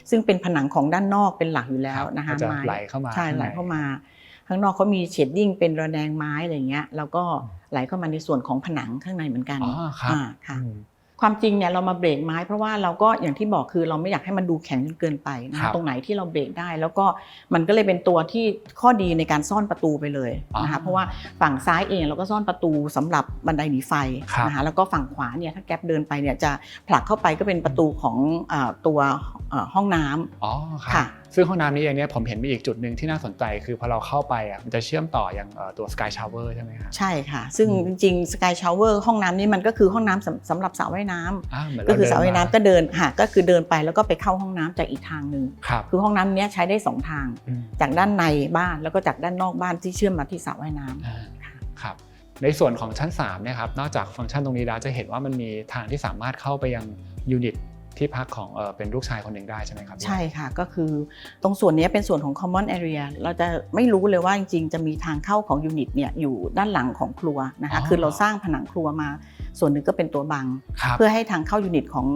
ซึ่งเป็นผนังของด้านนอกเป็นหลักอยู่แล้วนะคะไม้ไหลเข้ามาใช่ไหลเข้ามาข้างนอกเขามีเชดดิ้งเป็นระแนงไม้อะไรเงี้ยแล้วก็ไหลเข้ามาในส่วนของผนังข้างในเหมือนกันค่ะความจริงเนี่ยเรามาเบรกไม้เพราะว่าเราก็อย่างที่บอกคือเราไม่อยากให้มันดูแข็งจนเกินไปนะคะตรงไหนที่เราเบรกได้แล้วก็มันก็เลยเป็นตัวที่ข้อดีในการซ่อนประตูไปเลยนะคะเพราะว่าฝั่งซ้ายเองเราก็ซ่อนประตูสำหรับบันไดหนีไฟนะคะแล้วก็ฝั่งขวาเนี่ยถ้าแก๊ปเดินไปเนี่ยจะผลักเข้าไปก็เป็นประตูของตัวห้องน้ำค่ะซึ่งห้องน้ำนี้เองเนี่ยผมเห็นมีอีกจุดหนึ่งที่น่าสนใจคือพอเราเข้าไปมันจะเชื่อมต่ออย่างตัวสกายชาวเวอร์ใช่ไหมครับใช่ค่ะซึ่งจริงๆสกายชาวเวอร์ห้องน้ำนี่มันก็คือห้องน้ำสำหรับสระว่ายน้ำก็คือสระว่ายน้ำก็เดินค่ะก็คือเดินไปแล้วก็ไปเข้าห้องน้ำจากอีกทางนึงคือห้องน้ำนี้ใช้ได้2ทางจากด้านในบ้านแล้วก็จากด้านนอกบ้านที่เชื่อมมาที่สระว่ายน้ำครับในส่วนของชั้น3เนี่ยครับนอกจากฟังก์ชันตรงนี้แล้วจะเห็นว่ามันมีทางที่สามารถเข้าไปยังยูนิตที่พักของเป็นลูกชายคนหนึ่งได้ใช่ไหมครับใช่ค่ะก็คือตรงส่วนนี้เป็นส่วนของ common area เราจะไม่รู้เลยว่าจริงๆจะมีทางเข้าของยูนิตเนี่ยอยู่ด้านหลังของครัวนะคะคือเราสร้างผนังครัวมาส่วนหนึ่งก็เป็นตัวบังเพื่อให้ทางเข้ายูนิตของ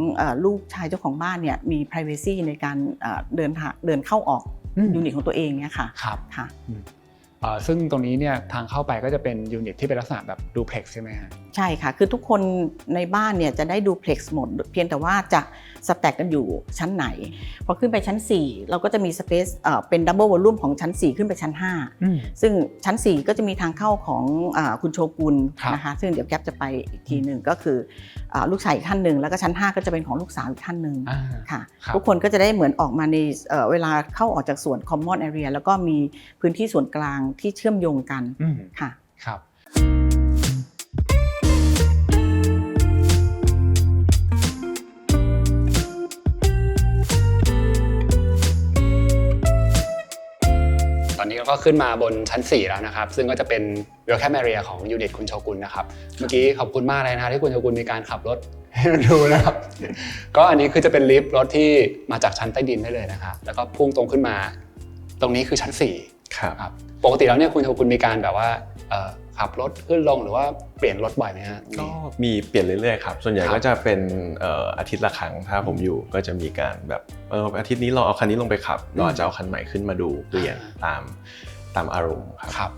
ลูกชายเจ้าของบ้านเนี่ยมี privacy ในการเดินเข้าออกยูนิตของตัวเองเนี่ยค่ะครับค่ะ ซึ่งตรงนี้เนี่ยทางเข้าไปก็จะเป็นยูนิตที่เป็นลักษณะแบบดูเพล็กซ์ใช่ไหมฮะใช่ค่ะคือทุกคนในบ้านเนี่ยจะได้ดูเพล็กซ์หมดเพียงแต่ว่าจะสแต็กกันอยู่ชั้นไหนพอขึ้นไปชั้น4เราก็จะมีสเปซเป็นดับเบิลวอลลุ่มของชั้น4ขึ้นไปชั้น5ซึ่งชั้น4ก็จะมีทางเข้าของคุณโชกุนนะคะซึ่งเดี๋ยวแก๊ปจะไปอีกทีหนึ่งก็คือลูกชายอีกท่านหนึ่งแล้วก็ชั้น5ก็จะเป็นของลูกสาวอีกท่านหนึ่งค่ะทุกคนก็จะได้เหมือนออกมาในเวลาเข้าออกจากส่วน common area แล้วก็มีพื้นที่ส่วนกลางที่เชื่อมโยงกันค่ะครับตอนนี้เราก็ขึ้นมาบนชั้น4แล้วนะครับซึ่งก็จะเป็น welcome area ของยูนิตคุณโชกุนนะครับเมื่อกี้ขอบคุณมากเลยนะที่คุณโชกุนมีการขับรถให้เราดูนะครับก็อันนี้คือจะเป็นลิฟต์รถที่มาจากชั้นใต้ดินได้เลยนะครับแล้วก็พุ่งตรงขึ้นมาตรงนี้คือชั้น4ครับปกติแล้วเนี่ยคุณโชกุนมีการแบบว่าขับรถขึ้นลงหรือว่าเปลี่ยนรถบ่อยไหมฮะก็มีเปลี่ยนเรื่อยๆครับส่วนใหญ่ก็จะเป็นอาทิตย์ละครั้งถ้าผมอยู่ก็จะมีการแบบอาทิตย์นี้เราเอาคันนี้ลงไปขับเราอาจจะเอาคันใหม่ขึ้นมาดูเปลี่ยนตามอารมณ์ครับ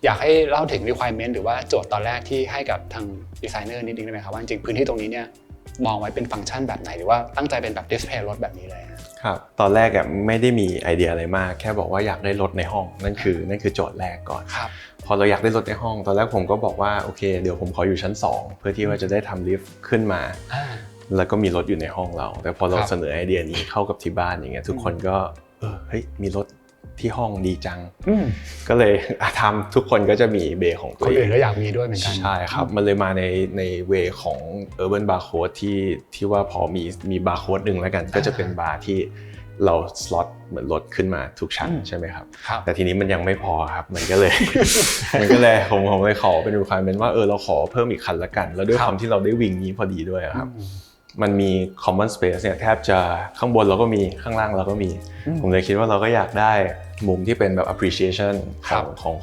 อยากให้เล่าถึง requirement หรือว่าโจทย์ตอนแรกที่ให้กับทางดีไซเนอร์นิดนึงได้ไหมครับว่าจริงๆพื้นที่ตรงนี้เนี่ยมองไว้เป็นฟังก์ชันแบบไหนหรือว่าตั้งใจเป็นแบบดิสเพลย์รถแบบนี้เลยครับตอนแรกไม่ได้มีไอเดียอะไรมากแค่บอกว่าอยากได้รถในห้องนั่นคือโจทย์แรกก่อนพอเราอยากได้รถในห้องตอนแรกผมก็บอกว่าโอเคเดี๋ยวผมขออยู่ชั้น2เพื่อที่ว่าจะได้ทำลิฟต์ขึ้นมาแล้วก็มีรถอยู่ในห้องเราแต่พอเราเสนอไอเดียนี้เข้ากับที่บ้านอย่างเงี้ยทุกคนก็เฮ้ยมีรถที่ห้องดีจังก็เลยทำทุกคนก็จะมีเบย์ของตัวเองคนอื่นก็อยากมีด้วยเหมือนกันใช่ครับมันเลยมาในเวของ Urban Barcode ที่ว่าพอมีบาร์โค้ดหนึ่งแล้วกันก็จะเป็นบาร์ที่เราสล็อตเหมือนรถขึ้นมาทุกชั้นใช่ไหมครับแต่ทีนี้มันยังไม่พอครับมันก็เลยผมเลยขอเป็น requirement ว่าเราขอเพิ่มอีกคันละกันแล้วด้วยความที่เราได้วิ่งนี้พอดีด้วยครับมันมี common space เนี่ยแทบจะข้างบนเราก็มีข้างล่างเราก็มีผมเลยคิดว่าเราก็อยากได้มุมที่เป็นแบบ appreciation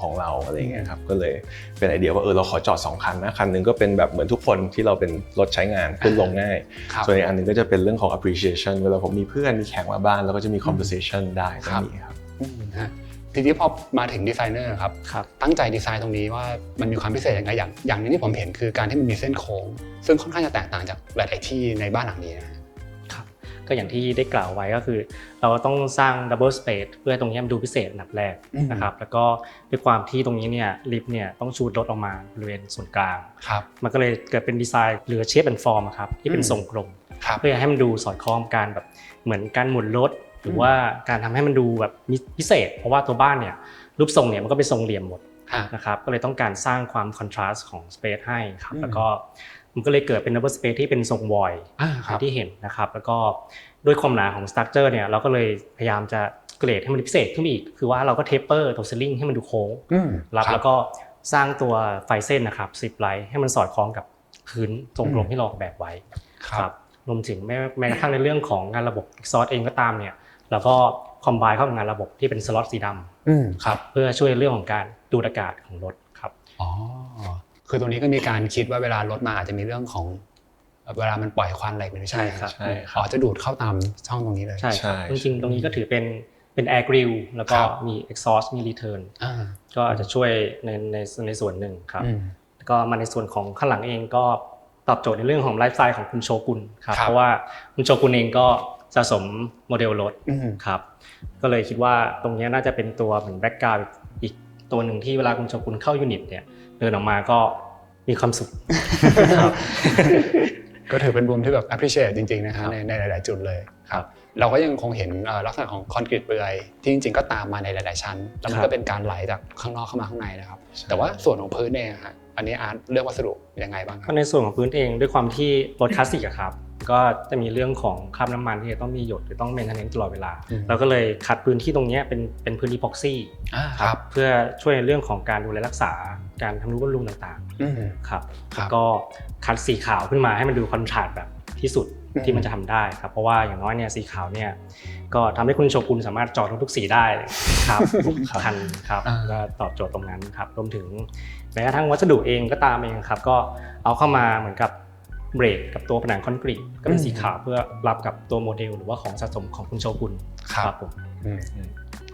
ของเราอะไรอย่างเงี้ยครับก็เลยเป็นไอเดียว่าเราขอจอด2คันนะคันนึงก็เป็นแบบเหมือนทุกคนที่เราเป็นรถใช้งานขึ้นลงง่ายส่วนอีกอันนึงก็จะเป็นเรื่องของ appreciation เวลาผมมีเพื่อนมีแขกมาบ้านเราก็จะมี conversation ได้ตรงนี้ครับทีนี้พอมาถึงดีไซเนอร์ครับตั้งใจดีไซน์ตรงนี้ว่ามันมีความพิเศษยังไงอย่างนึงที่ผมเห็นคือการที่มันมีเส้นโค้งซึ่งค่อนข้างจะแตกต่างจากหลายๆที่ในบ้านหลังนี้นะครับก็อย่างที่ได้กล่าวไว้ก็คือเราต้องสร้าง double space เพื่อให้ตรงนี้มันดูพิเศษอันดับแรกนะครับแล้วก็ด้วยความที่ตรงนี้เนี่ยลิฟต์เนี่ยต้องชูดรถออกมาบริเวณส่วนกลางมันก็เลยเกิดเป็นดีไซน์เหลือ shape and form ครับที่เป็นทรงกลมเพื่อให้มันดูสอดคล้องกันแบบเหมือนการหมุนรถหรือว่าการทำให้มันดูแบบพิเศษเพราะว่าตัวบ้านเนี่ยรูปทรงเนี่ยมันก็เป็นทรงเหลี่ยมหมดนะครับก็เลยต้องการสร้างความคอนทราสต์ของสเปซให้ครับแล้วก็มันก็เลยเกิดเป็นดับเบิลสเปซที่เป็นทรงวอยที่เห็นนะครับแล้วก็ด้วยความหนาของสตรัคเจอร์เนี่ยเราก็เลยพยายามจะเกรดให้มันพิเศษขึ้นอีกคือว่าเราก็เทปเปอร์ตัวซีลิ่งให้มันดูโค้งแล้วก็สร้างตัวไฟเส้นนะครับซิปไลท์ให้มันสอดคล้องกับพื้นทรงกลมที่เราออกแบบไว้ครับรวมถึงแม้กระทั่งในเรื่องของงานระบบ exhaust เองก็ตามเนี่ยแล้วก็คอมไบน์เข้ากับงานระบบที่เป็นสล็อตสีดำครับเพื่อช่วยเรื่องของการดูดอากาศของรถครับคือตรงนี้ก็มีการคิดว่าเวลารถมาอาจจะมีเรื่องของเวลามันปล่อยควันอะไรไม่ใช่ครับจะดูดเข้าตามช่องตรงนี้เลยใช่จริงๆตรงนี้ก็ถือเป็น air grill แล้วก็มี exhaust มี return ก็อาจจะช่วยในส่วนหนึ่งครับก็มาในส่วนของข้างหลังเองก็ตอบโจทย์ในเรื่องของไลฟ์สไตล์ของคุณโชกุนครับเพราะว่าคุณโชกุนเองก็สะสมโมเดลรถครับก็เลยคิดว่าตรงนี้น่าจะเป็นตัวเหมือนแบ็คกราวด์อีกตัวหนึ่งที่เวลาคุณโชกุนเข้ายูนิตเนี่ยเดินออกมาก็มีความสุขก็ถือเป็นมุมที่แบบ appreciate จริงๆนะคะในหลายๆจุดเลยครับเราก็ยังคงเห็นลักษณะของคอนกรีตเปลือยที่จริงๆก็ตามมาในหลายๆชั้นแล้วมันก็เป็นการไหลจากข้างนอกเข้ามาข้างในนะครับแต่ว่าส่วนของพื้นเนี่ยอันนี้อาร์ตเลือกวัสดุยังไงบ้างครับในส่วนของพื้นเองด้วยความที่รถคลาสสิกอะครับก็จะมีเรื่องของคราบน้ำมันที่จะต้องมีหยดหรือต้องเมนเทนเนนซ์ตลอดเวลาเราก็เลยคัดพื้นที่ตรงนี้เป็นพื้นอีพ็อกซี่ครับเพื่อช่วยในเรื่องของการดูแลรักษาการทำนุบำรุงต่างๆครับก็คัดสีขาวขึ้นมาให้มันดูคอนทราสต์แบบที่สุดที่มันจะทำได้ครับเพราะว่าอย่างน้อยเนี่ยสีขาวเนี่ยก็ทำให้คุณโชกุนสามารถจอดรถทุกสีได้ครับทุกคันครับก็ตอบโจทย์ตรงนั้นครับรวมถึงแม้กระทั่งวัสดุเองก็ตามเองครับก็เอาเข้ามาเหมือนกับเบรกกับตัวผนังคอนกรีตก็เป็นสีขาวเพื่อรับกับตัวโมเดลหรือว่าของสะสมของคุณโชกุนครับผม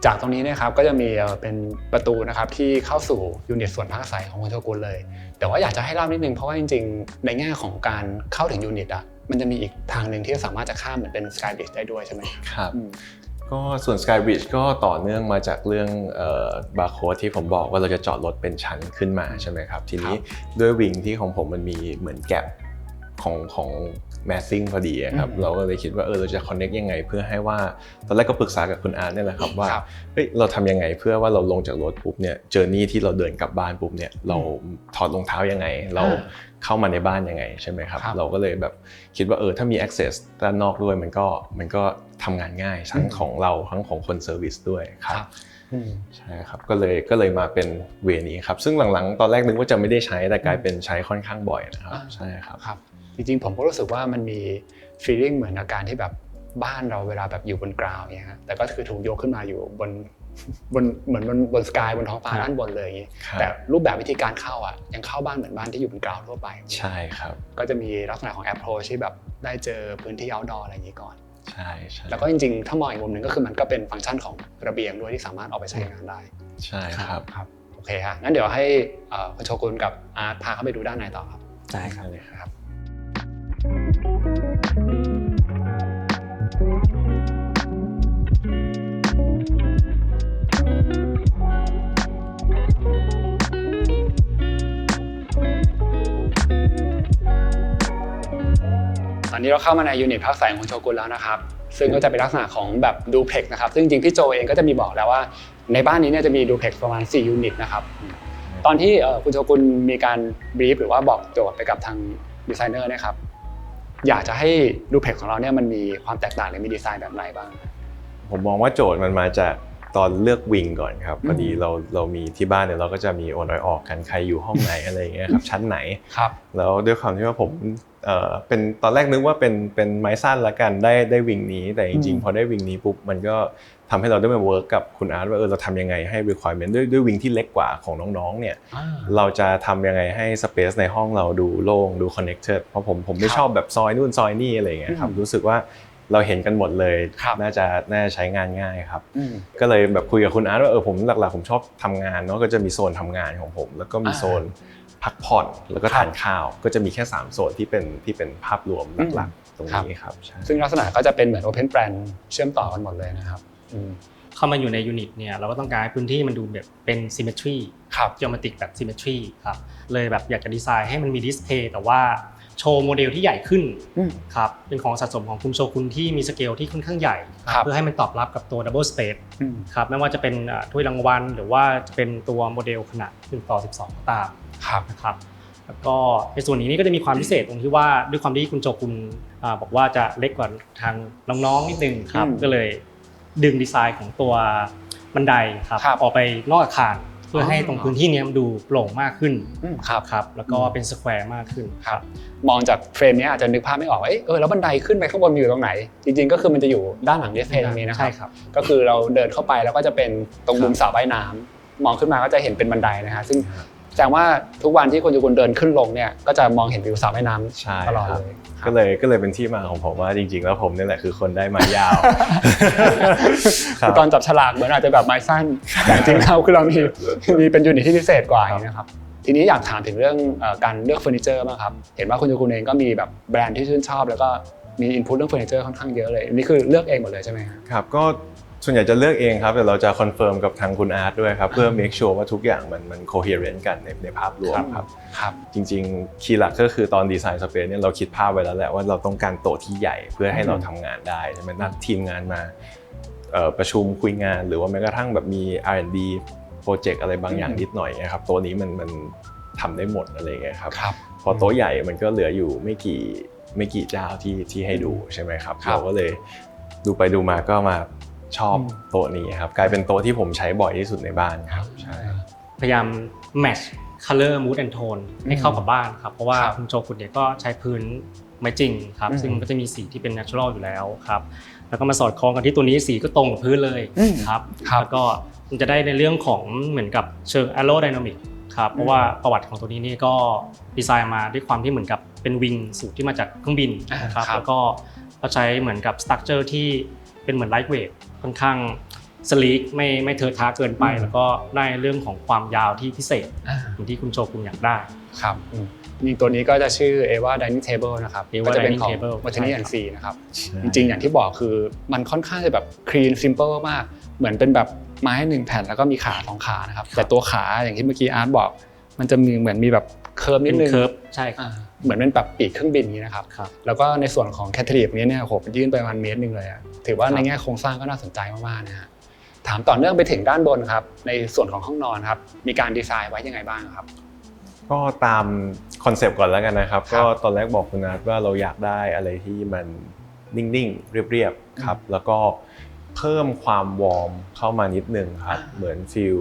จากตรงนี้นะครับก็จะมีเป็นประตูนะครับที่เข้าสู่ยูนิตส่วนพักอาศัยของคุณโชกุนเลยแต่ว่าอยากจะให้เล่านิดนึงเพราะว่าจริงๆในแง่ของการเข้าถึงยูนิตอ่ะมันจะมีอีกทางหนึ่งที่สามารถจะข้ามเหมือนเป็น Sky Bridge ได้ด้วยใช่ไหมครับก็ส่วน Sky Bridge ก็ต่อเนื่องมาจากเรื่องบาร์โค้ดที่ผมบอกว่าเราจะจอดรถเป็นชั้นขึ้นมาใช่ไหมครับทีนี้ด้วยวิงที่ของผมมันมีเหมือนแกปของแมสซิ่งพอดีครับเราก็เลยคิดว่าเราจะ connect ยังไงเพื่อให้ว่าตอนแรกก็ปรึกษากับคุณอาร์ตนี่แหละครับว่าเฮ้ยเราทำยังไงเพื่อว่าเราลงจากรถปุ๊บเนี่ยเจอร์นี่ที่เราเดินกลับบ้านปุ๊บเนี่ยเราถอดรองเท้ายังไงเราเข้ามาในบ้านยังไงใช่ไหมครับเราก็เลยแบบคิดว่าถ้ามี access ด้านนอกด้วยมันก็ทำงานง่ายทั้งของเราทั้งของคนเซอร์วิสด้วยครับใช่ครับก็เลยมาเป็นเวนี้ครับซึ่งหลังๆตอนแรกนึกว่าจะไม่ได้ใช้แต่กลายเป็นใช้ค่อนข้างบ่อยนะครับใช่ครับจริงๆผมก็รู้สึกว่ามันมี feeling เหมือนอาการที่แบบบ้านเราเวลาแบบอยู่บนกราวเนี่ยฮะแต่ก็คือถูกยกขึ้นมาอยู่บนเหมือนบนสกายบนท้องฟ้าด้านบนเลยอย่างนี้แต่รูปแบบวิธีการเข้าอ่ะยังเข้าบ้านเหมือนบ้านที่อยู่บนกราวทั่วไปใช่ครับก็จะมีลักษณะของ approach ที่แบบได้เจอพื้นที่ outdoor อะไรอย่างนี้ก่อนใช่แล้วก็จริงๆถ้ามองอีกมุมนึงก็คือมันก็เป็นฟังก์ชันของระเบียงด้วยที่สามารถเอาไปใช้งานได้ใช่ครับโอเคฮะงั้นเดี๋ยวให้คุณโชกุนกับอาร์ตพาเข้าไปดูด้านในต่อครับได้ครับเลยครับตอนนี้เราเข้ามาในยูนิตพักอาศัยของโชกุนแล้วนะครับซึ่งก็จะเป็นลักษณะของแบบดูเพล็กซ์นะครับซึ่งจริงๆพี่โจเองก็จะมีบอกแล้วว่าในบ้านนี้เนี่ยจะมีดูเพล็กซ์ประมาณ4ยูนิตนะครับตอนที่คุณโชกุนมีการบรีฟหรือว่าบอกโจทย์ไปกับทางดีไซเนอร์นะครับอยากจะให้ดูเพล็กซ์ของเราเนี่ยมันมีความแตกต่างหรือมีดีไซน์แบบไหนบ้างผมมองว่าโจทย์มันมาจากตอนเลือกวิงก่อนครับพอดีเรามีที่บ้านเนี่ยเราก็จะมีโอนออกกันใครอยู่ห้องไหนอะไรอย่างเงี้ยครับชั้นไหนครับแล้วด้วยความที่ว่าผมเป็นตอนแรกนึกว่าเป็นไม้สั้นละกันได้วิงนี้แต่จริงๆพอได้วิงนี้ปุ๊บมันก็ทำให้เราได้มาเวิร์กกับคุณอาร์ตว่าเราทำยังไงให้ requirement ด้วยวิงที่เล็กกว่าของน้องๆเนี่ยเราจะทำยังไงให้ space ในห้องเราดูโล่งดู connected เพราะผมไม่ชอบแบบซอยนู่นซอยนี่อะไรอย่างเงี้ยครับรู้สึกว่าเราเห็นกันหมดเลยน่าจะใช้งานง่ายครับก็เลยแบบคุยกับคุณอาร์ตว่าผมหลักๆผมชอบทำงานเนาะก็จะมีโซนทำงานของผมแล้วก็มีโซนพักผ่อนแล้วก็ทานข้าวก็จะมีแค่3โซนที่เป็นภาพรวมหลักๆตรงนี้ครับซึ่งลักษณะก็จะเป็นเหมือน Open Plan เชื่อมต่อกันหมดเลยนะครับเข้ามาอยู่ในยูนิตเนี่ยเราก็ต้องการให้พื้นที่มันดูแบบเป็น symmetry ครับ geometric แบบ symmetry ครับเลยแบบอยากจะดีไซน์ให้มันมีดิสเพลย์แต่ว่าโชว์โมเดลที่ใหญ่ขึ้นครับเป็นของสะสมของคุณโชกุนที่มีสเกลที่ค่อนข้างใหญ่เพื่อให้มันตอบรับกับตัว Double Space ครับไม่ว่าจะเป็นถ้วยรางวัลหรือว่าจะเป็นตัวโมเดลขนาด1:12ก็ตามนะครับแล้วก็ในส่วนนี้นี่ก็จะมีความพิเศษตรงที่ว่าด้วยความที่คุณโชกุนบอกว่าจะเล็กกว่าทางน้องๆนิดนึงครับก็เลยดึงดีไซน์ของตัวบันไดครับออกไปนอกอาคารเพื่อให้ตรงพื้นที่นี้มันดูโปร่งมากขึ้นครับแล้วก็เป็นสแควร์มากขึ้นครับมองจากเฟรมนี้อาจจะนึกภาพไม่ออกว่าแล้วบันไดขึ้นไปข้างบนอยู่ตรงไหนจริงๆก็คือมันจะอยู่ด้านหลังดิสเพลย์ตรงนี้นะครับก็คือเราเดินเข้าไปแล้วก็จะเป็นตรงมุมสระว่ายน้ำมองขึ้นมาก็จะเห็นเป็นบันไดนะฮะซึ่งแสดงว่าทุกวันที่คุณโชกุนเดินขึ้นลงเนี่ยก็จะมองเห็นวิวสระว่ายน้ำตลอดเลยก็เลยเป็นที่มาของผมว่าจริงๆแล้วผมนี่แหละคือคนได้ไม้ยาวตอนจับฉลากเหมือนอาจจะแบบไม้สั้นแต่จริงๆแล้วคือเรามีเป็นยูนิตที่พิเศษกว่าอย่างนี้นะครับทีนี้อยากถามถึงเรื่องการเลือกเฟอร์นิเจอร์บ้างครับเห็นว่าคุณโชกุนเองก็มีแบบแบรนด์ที่ชื่นชอบแล้วก็มีอินพุตเรื่องเฟอร์นิเจอร์ค่อนข้างเยอะเลยนี่คือเลือกเองหมดเลยใช่ไหมครับก็ส่วนใหญ่จะเลือกเองครับแต่เราจะคอนเฟิร์มกับทางคุณอาร์ตด้วยครับเพื่อ make sure ว่าทุกอย่างมันโคเฮเรนต์กันในภาพรวมครับจริงๆคีย์หลักก็คือตอนดีไซน์สเปซเนี่ยเราคิดภาพไว้แล้วแหละว่าเราต้องการโต๊ะที่ใหญ่เพื่อให้เราทำงานได้ใช่ไหมนัดทีมงานมาประชุมคุยงานหรือว่าแม้กระทั่งแบบมี R&D โปรเจกต์อะไรบางอย่างนิดหน่อยนะครับโต๊ะนี้มันทำได้หมดอะไรเงี้ยครับพอโต๊ะใหญ่มันก็เหลืออยู่ไม่กี่เจ้าที่ให้ดูใช่ไหมครับเราก็เลยดูไปดูมาก็มาชอบโต๊ะนี้ครับกลายเป็นโต๊ะที่ผมใช้บ่อยที่สุดในบ้านครับใช่พยายาม match color mood and tone ให้เข้ากับบ้านครับเพราะว่าคุณโชกุนเนี่ยก็ใช้พื้นไม้จริงครับซึ่งก็จะมีสีที่เป็น natural อยู่แล้วครับแล้วก็มาสอดคล้องกันที่ตัวนี้สีก็ตรงกับพื้นเลยครับแล้วก็มันจะได้ในเรื่องของเหมือนกับเชิง aerodynamic ครับเพราะว่าประวัติของตัวนี้นี่ก็ดีไซน์มาด้วยความที่เหมือนกับเป็นวิงสูตรที่มาจากเครื่องบินนะครับแล้วก็ใช้เหมือนกับ structure ที่เป็นเหมือน lightweight ค่อนข้าง สลีกไม่เทอะทะเกินไปแล้วก็ได้เรื่องของความยาวที่พิเศษอย่างที่คุณโชกุนอยากได้ครับนี่ตัวนี้ก็จะชื่อ Eva Dining Table นะครับ Eva ก็จะเป็น Dining ของ Table Martini & Fee นะครับจริงๆอย่างที่บอกคือมันค่อนข้างจะแบบ clean simple มากเหมือนเป็นแบบไม้1แผ่นแล้วก็มีขา2ขานะครับแต่ตัวขาอย่างที่เมื่อกี้อาร์ตบอกมันจะมีเหมือนมีแบบเคิร์ฟนิดนึง เคิร์ฟใช่ครับเหมือนเป็นแบบปีกเครื่องบินนี้นะครับแล้วก็ในส่วนของแคทเทอรีนี้เนี่ยโหมันยื่นไปประมาณเมตรนึงเลยอะถือว่าในแง่โครงสร้างก็น่าสนใจมากๆนะฮะถามต่อเนื่องไปถึงด้านบนครับในส่วนของห้องนอนครับมีการดีไซน์ไว้ยังไงบ้างครับก็ตามคอนเซปต์ก่อนแล้วกันนะครับก็ตอนแรกบอกคุณนัทว่าเราอยากได้อะไรที่มันนิ่งๆเรียบๆครับแล้วก็เพิ่มความวอร์มเข้ามานิดนึงครับเหมือนฟีล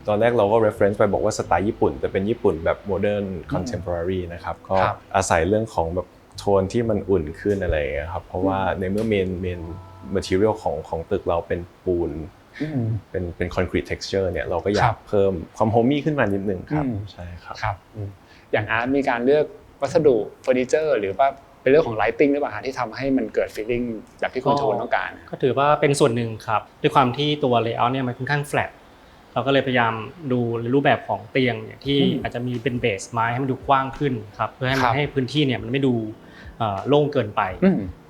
ตอนแรกเราก็ reference ไปบอกว่าสไตล์ญี่ปุ่นแต่เป็นญี่ปุ่นแบบ modern contemporary นะครับก็อาศัยเรื่องของแบบโทนที่มันอุ่นขึ้นอะไรอย่างเงี้ยครับเพราะว่าในเมื่อเมน material ของตึกเราเป็นปูนเป็น concrete texture เนี่ยเราก็อยากเพิ่มความโฮมี่ขึ้นมานิดนึงครับใช่ครับครับอย่างอาร์ตมีการเลือกวัสดุเฟอร์นิเจอร์หรือว่าเป็นเรื่องของ lighting หรือเปล่าที่ทำให้มันเกิด feeling แบบที่คุณโชนต้องการก็ถือว่าเป็นส่วนหนึ่งครับด้วยความที่ตัว layout เนี่ยมันค่อนข้าflatเราก็เลยพยายามดูรูปแบบของเตียงอย่างที่อาจจะมีเป็นเบสไม้ให้มันดูกว้างขึ้นครับเพื่อให้มันให้พื้นที่เนี่ยมันไม่ดูโล่งเกินไป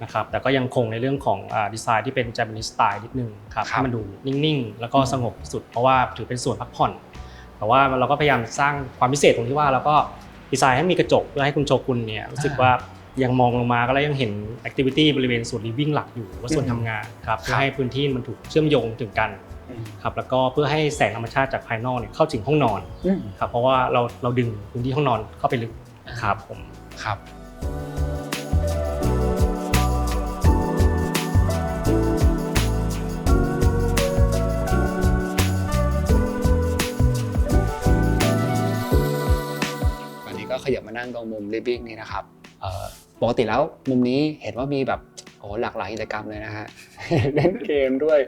นะครับแต่ก็ยังคงในเรื่องของดีไซน์ที่เป็น Japanese style นิดนึงครับให้มันดูนิ่งๆแล้วก็สงบที่สุดเพราะว่าถือเป็นส่วนพักผ่อนแต่ว่าเราก็พยายามสร้างความพิเศษตรงที่ว่าเราก็ดีไซน์ให้มีกระจกเพื่อให้คุณโชกุนเนี่ยรู้สึกว่ายังมองลงมาก็แล้วยังเห็นแอคทิวิตี้บริเวณส่วน living หลักอยู่ว่าส่วนทำงานครับเพื่อให้พื้นที่มันถูกเชื่อมโยงถึงกันครับแล้วก็เพื่อให้แสงธรรมชาติจากภายนอกเนี่ยเข้าถึงห้องนอนครับเพราะว่าเราดึงพื้นที่ห้องนอนเข้าไปลึกครับผมครับวันนี้ก็ขยับมานั่งตรงมุม living นี่นะครับปกติแล้วมุมนี้เห็นว่ามีแบบโอ้หลากหลายกิจกรรมเลยนะฮะเล่นเกมด้วย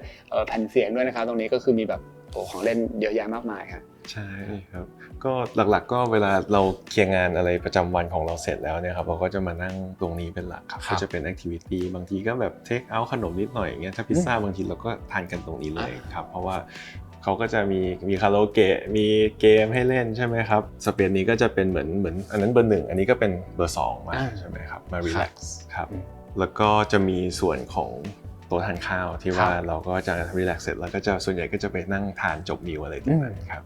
แผ่นเสียงด้วยนะครับตรงนี้ก็คือมีแบบโอ้ของเล่นเยอะแยะมากมายครับใช่ครับก็หลักๆก็เวลาเราเคลียร์งานอะไรประจำวันของเราเสร็จแล้วเนี่ยครับเราก็จะมานั่งตรงนี้เป็นหลักครับก็จะเป็นแอคทิวิตี้บางทีก็แบบเทคเอาท์ขนมนิดหน่อยอย่างเงี้ยถ้าพิซซ่าบางทีเราก็ทานกันตรงนี้เลยครับเพราะว่าเขาก็จะมีคาราโอเกะมีเกมให้เล่นใช่ไหมครับสเปซนี้ก็จะเป็นเหมือนอันนั้นเบอร์1อันนี้ก็เป็นเบอร์2มาใช่ไหมครับมารีแลกซ์ครับแล้วก็จะมีส่วนของโต๊ะทานข้าวที่ว่าเราก็จะรีแลกซ์เสร็จแล้วก็จะส่วนใหญ่ก็จะไปนั่งทานจบมิลอะไรตรงนั้นครับ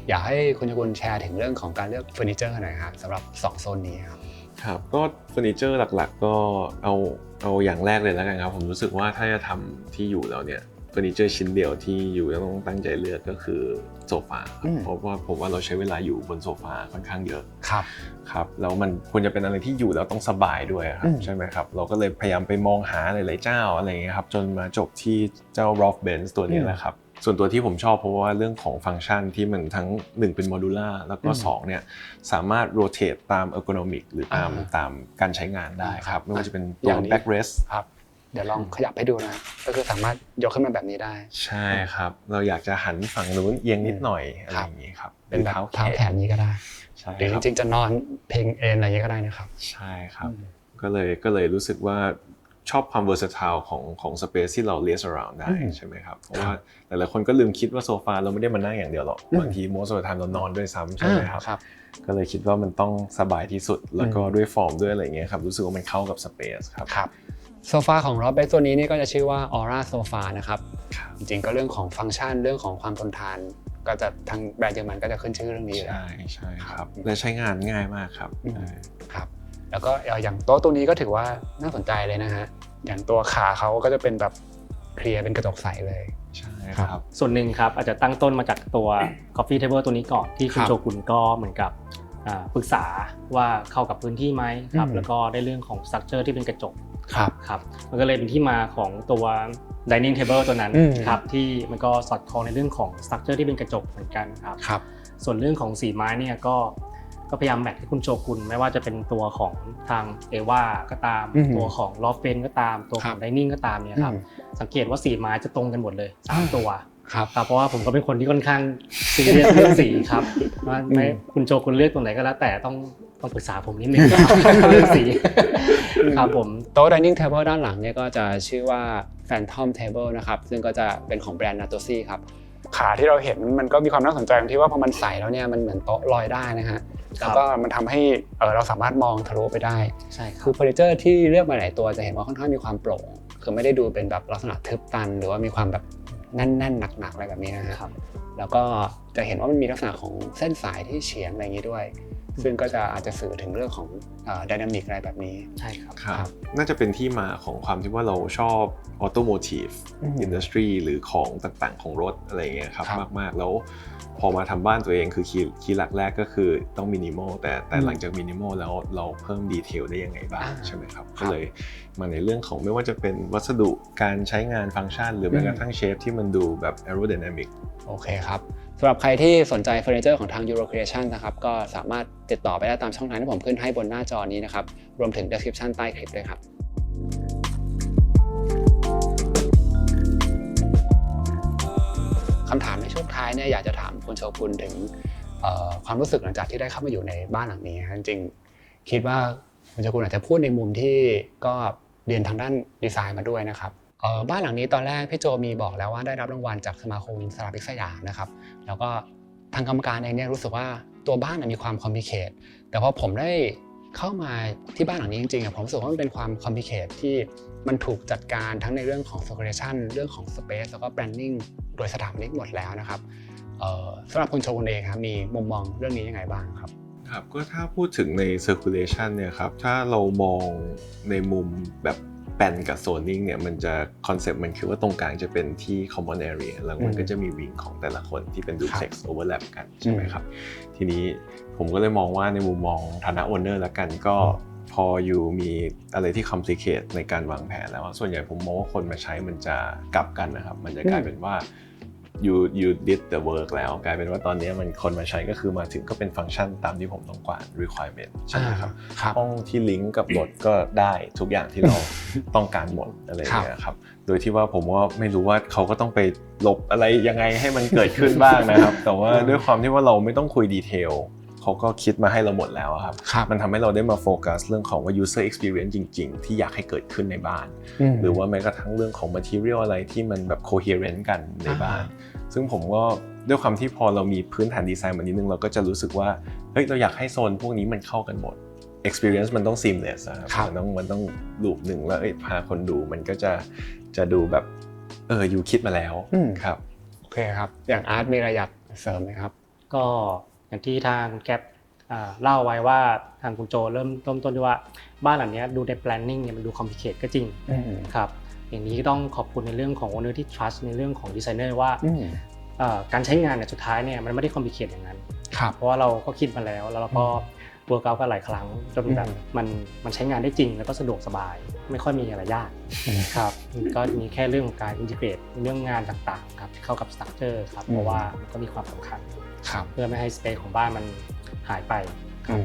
อยากให้คุณโชกุนแชร์ถึงเรื่องของการเลือกเฟอร์นิเจอร์หน่อยครับสำหรับ2โซนนี้ครับครับก็เฟอร์นิเจอร์หลักๆก็เอาอย่างแรกเลยแล้วกันครับผมรู้สึกว่าถ้าจะทำที่อยู่แล้วเนี่ยเฟอร์นิเจอร์ชิ้นเดียวที่อยู่ต้องตั้งใจเลือกก็คือโซฟาเพราะว่าผมว่าเราใช้เวลาอยู่บนโซฟาค่อนข้างเยอะครับแล้วมันควรจะเป็นอะไรที่อยู่แล้วต้องสบายด้วยครับใช่ไหมครับเราก็เลยพยายามไปมองหาหลายๆเจ้าอะไรอย่างเงี้ยครับจนมาจบที่เจ้า Rolf Benz ตัวนี้แหละครับส่วนตัวที่ผมชอบเพราะว่าเรื่องของฟังก์ชันที่มันทั้ง1เป็นโมดูล่าแล้วก็2เนี่ยสามารถโรเตทตามเออร์โกนอมิกหรือตามการใช้งานได้ครับไม่ว่าจะเป็นตัว backrest ครับเดี๋ยวลองขยับให้ดูนะก็คือสามารถยกขึ้นมาแบบนี้ได้ใช่ครับเราอยากจะหันฝั่งนู้นเอียงนิดหน่อยอะไรอย่างนี้ครับเป็นแบบเท้าแขนนี้ก็ได้หรือจริงๆจะนอนเพลงเอนอะไรอย่างนี้ก็ได้นะครับใช่ครับก็เลยรู้สึกว่าชอบความ versatile ของ space ที่เรา lace around ได้ใช่ไหมครับเพราะว่าหลายๆคนก็ลืมคิดว่าโซฟาเราไม่ได้มานั่งอย่างเดียวหรอกบางที most of the time เรานอนด้วยซ้ำใช่ไหมครับก็เลยคิดว่ามันต้องสบายที่สุดแล้วก็ด้วยฟอร์มด้วยอะไรอย่างเงี้ยครับรู้สึกว่ามันเข้ากับ space ครับโซฟาของ Rolf Benz ตัวนี้นี่ก็จะชื่อว่า Aura Sofa นะครับจริงๆก็เรื่องของฟังก์ชันเรื่องของความทนทานก็จะทางแบรนด์เยอรมันก็จะขึ้นชื่อเรื่องนี้ใช่ครับและใช้งานง่ายมากครับครับแล้วก็อย่างโต๊ะตัวนี้ก็ถือว่าน่าสนใจเลยนะฮะอย่างตัวขาเขาก็จะเป็นแบบเคลียร์เป็นกระจกใสเลยใช่ครับส่วนหนึ่งครับอาจจะตั้งต้นมาจากตัว Coffee Table ตัวนี้ก่อนที่คุณโชกุนก็เหมือนกับปรึกษาว่าเข้ากับพื้นที่ไหมครับแล้วก็ได้เรื่องของ structure ที่เป็นกระจกครับมันก็เลยเป็นที่มาของตัว dining table ตัวนั้นครับที่มันก็สอดคล้องในเรื่องของ structure ที่เป็นกระจกเหมือนกันครับส่วนเรื่องของสีไม้เนี่ยก็พยายามแมทให้คุณโชกุนไม่ว่าจะเป็นตัวของทางเอวาก็ตามตัวของ Rolf Benz ก็ตามตัวของ dining ก็ตามเนี่ยครับสังเกตว่าสีไม้จะตรงกันหมดเลย3ตัว ครับ เพราะว่าผมก็เป็นคนที่ค่อนข้างซีเรียสเรื่องสีครับว่าไม่คุณโจคุณเลือกตรงไหนก็แล้วแต่ต้องปรึกษาผมนิดนึงเรื่องสีครับผม โต๊ะ dining table ด้านหลังเนี่ยก็จะชื่อว่า Phantom Table นะครับซึ่งก็จะเป็นของแบรนด์ Natuzzi ครับขาที่เราเห็นมันก็มีความน่าสนใจตรงที่ว่าพอมันใส่แล้วเนี่ยมันเหมือนโต๊ะลอยได้นะฮะแล้วก็มันทำให้เราสามารถมองทะลุไปได้ ใช่ครั คื บ อเฟอร์นิเจอร์ที่เลือกมาหลายตัวจะเห็นว่าค่อนข้างมีความโปร่งคือไม่ได้ดูเป็นแบบลักษณะทึบตันหรือว่ามีความแบบแน่นๆหนักๆอะไรแบบนี้นะฮะ ครับ แล้วก็จะเห็นว่ามันมีลักษณะของเส้นสายที่เฉียงอะไรอย่างนี้ด้วยซึ่งก็จะอาจจะสื่อถึงเรื่องของไดนามิกอะไรแบบนี้ ใช่ครับ ครับน่าจะเป็นที่มาของความที่ว่าเราชอบออโตโมทีฟอินดัสทรีหรือของต่างๆของรถอะไรอย่างเงี้ยครับมากๆแล้วพอมาทำบ้านตัวเองคือคีย์หลักแรกก็คือต้องมินิมอลแต่หลังจากมินิมอลแล้วเราเพิ่มดีเทลได้ยังไงบ้างใช่ไหมครับก็เลยมาในเรื่องของไม่ว่าจะเป็นวัสดุการใช้งานฟังก์ชันหรือแม้กระทั่งเชฟที่มันดูแบบ aerodynamic โอเคครับสำหรับใครที่สนใจเฟอร์นิเจอร์ของทาง Euro Creation นะครับก็สามารถติดต่อไปได้ตามช่องทางที่ผมขึ้นให้บนหน้าจอนี้นะครับรวมถึง description ใต้คลิปด้วยครับคำถามในช่วงท้ายเนี่ยอยากจะถามคุณโชกุนถึงความรู้สึกหลังจากที่ได้เข้ามาอยู่ในบ้านหลังนี้จริงๆคิดว่าคุณโชกุนอาจจะพูดในมุมที่ก็เรียนทางด้านดีไซน์มาด้วยนะครับบ้านหลังนี้ตอนแรกพี่โจมีบอกแล้วว่าได้รับรางวัลจากสมาคมสถาปนิกสยามนะครับแล้วก็ทางกรรมการเองเนี่ยรู้สึกว่าตัวบ้านมีความคอมพลีเคทแต่พอผมได้เข้ามาที่บ้านหลังนี้จริงๆผมรู้สึกว่ามันเป็นความคอมพลีเคทที่มันถูกจัดการทั้งในเรื่องของ decoration เรื่องของ space แล้วก็ branding โดยสถาปนิกหมดแล้วนะครับสำหรับคุณโชกุนเองครับมีมุมมองเรื่องนี้ยังไงบ้างครับครับก็ถ้าพูดถึงใน circulation เนี่ยครับถ้าเรามองในมุมแบบแปนกับโซนนิ่งเนี่ยมันจะคอนเซ็ปต์มันคือว่าตรงกลางจะเป็นที่ common area แล้วมันก็จะมีวิงของแต่ละคนที่เป็น duplex overlap กันใช่ไหมครับทีนี้ผมก็เลยมองว่าในมุมมองฐานะ owner ละกันก็พออยู่มีอะไรที่ complicate ในการวางแผนแล้วส่วนใหญ่ผมมองว่าคนมาใช้มันจะกลับกันนะครับมันจะกลายเป็นว่าyou did the work แล้วกลายเป็นว่าตอนนี้มันคนมาใช้ก็คือมาถึงก็เป็นฟังก์ชันตามที่ผมต้องการ requirement ใช่ไหมครับห้องที่ลิงก์กับรถก็ได้ทุกอย่างที่เรา ต้องการหมดอะไรอย่างเงี้ยครับโดยที่ว่าผมว่าไม่รู้ว่าเขาก็ต้องไปลบอะไรยังไงให้มันเกิดขึ้นบ้างนะครับ แต่ว่าด้วยความที่ว่าเราไม่ต้องคุยดีเทลเขาก็คิดมาให้เราหมดแล้วครับมันทำให้เราได้มาโฟกัสเรื่องของว่า user experience จริงๆที่อยากให้เกิดขึ้นในบ้านหรือว่าแม้กระทั่งเรื่องของ material อะไรที่มันแบบ coherent กันในบ้านซึ่งผมก็ด้วยความที่พอเรามีพื้นฐานดีไซน์มานิดนึงเราก็จะรู้สึกว่าเฮ้ยเราอยากให้โซนพวกนี้มันเข้ากันหมด experience มันต้อง seamless ครับมันต้องลูปหนึ่งแล้วพาคนดูมันก็จะดูแบบอยู่คิดมาแล้วครับโอเคครับอย่างอาร์ตมีอะไรอยากเสริมไหมครับก็อย่างที่ทางแก๊ปเล่าไว้ว่าทางคุณโจเริ่มต้นด้วยว่าบ้านหลังนี้ดูใน planning เนี่ยมันดู complicated ก็จริงครับอย่างนี้ต้องขอบคุณในเรื่องของ owner ที่ trust ในเรื่องของ designer ว่าการใช้งานเนี่ยสุดท้ายเนี่ยมันไม่ได้ complicated อย่างนั้นเพราะว่าเราก็คิดมาแล้วเราก็ work out กันหลายครั้งจนแบบมันใช้งานได้จริงแล้วก็สะดวกสบายไม่ค่อยมีอะไรยากครับก็มีแค่เรื่องของการ integrate เรื่องงานต่างๆครับเข้ากับ structure ครับเพราะว่ามันก็มีความสำคัญเพื่อไม่ให้ space ของบ้านมันหายไปครับ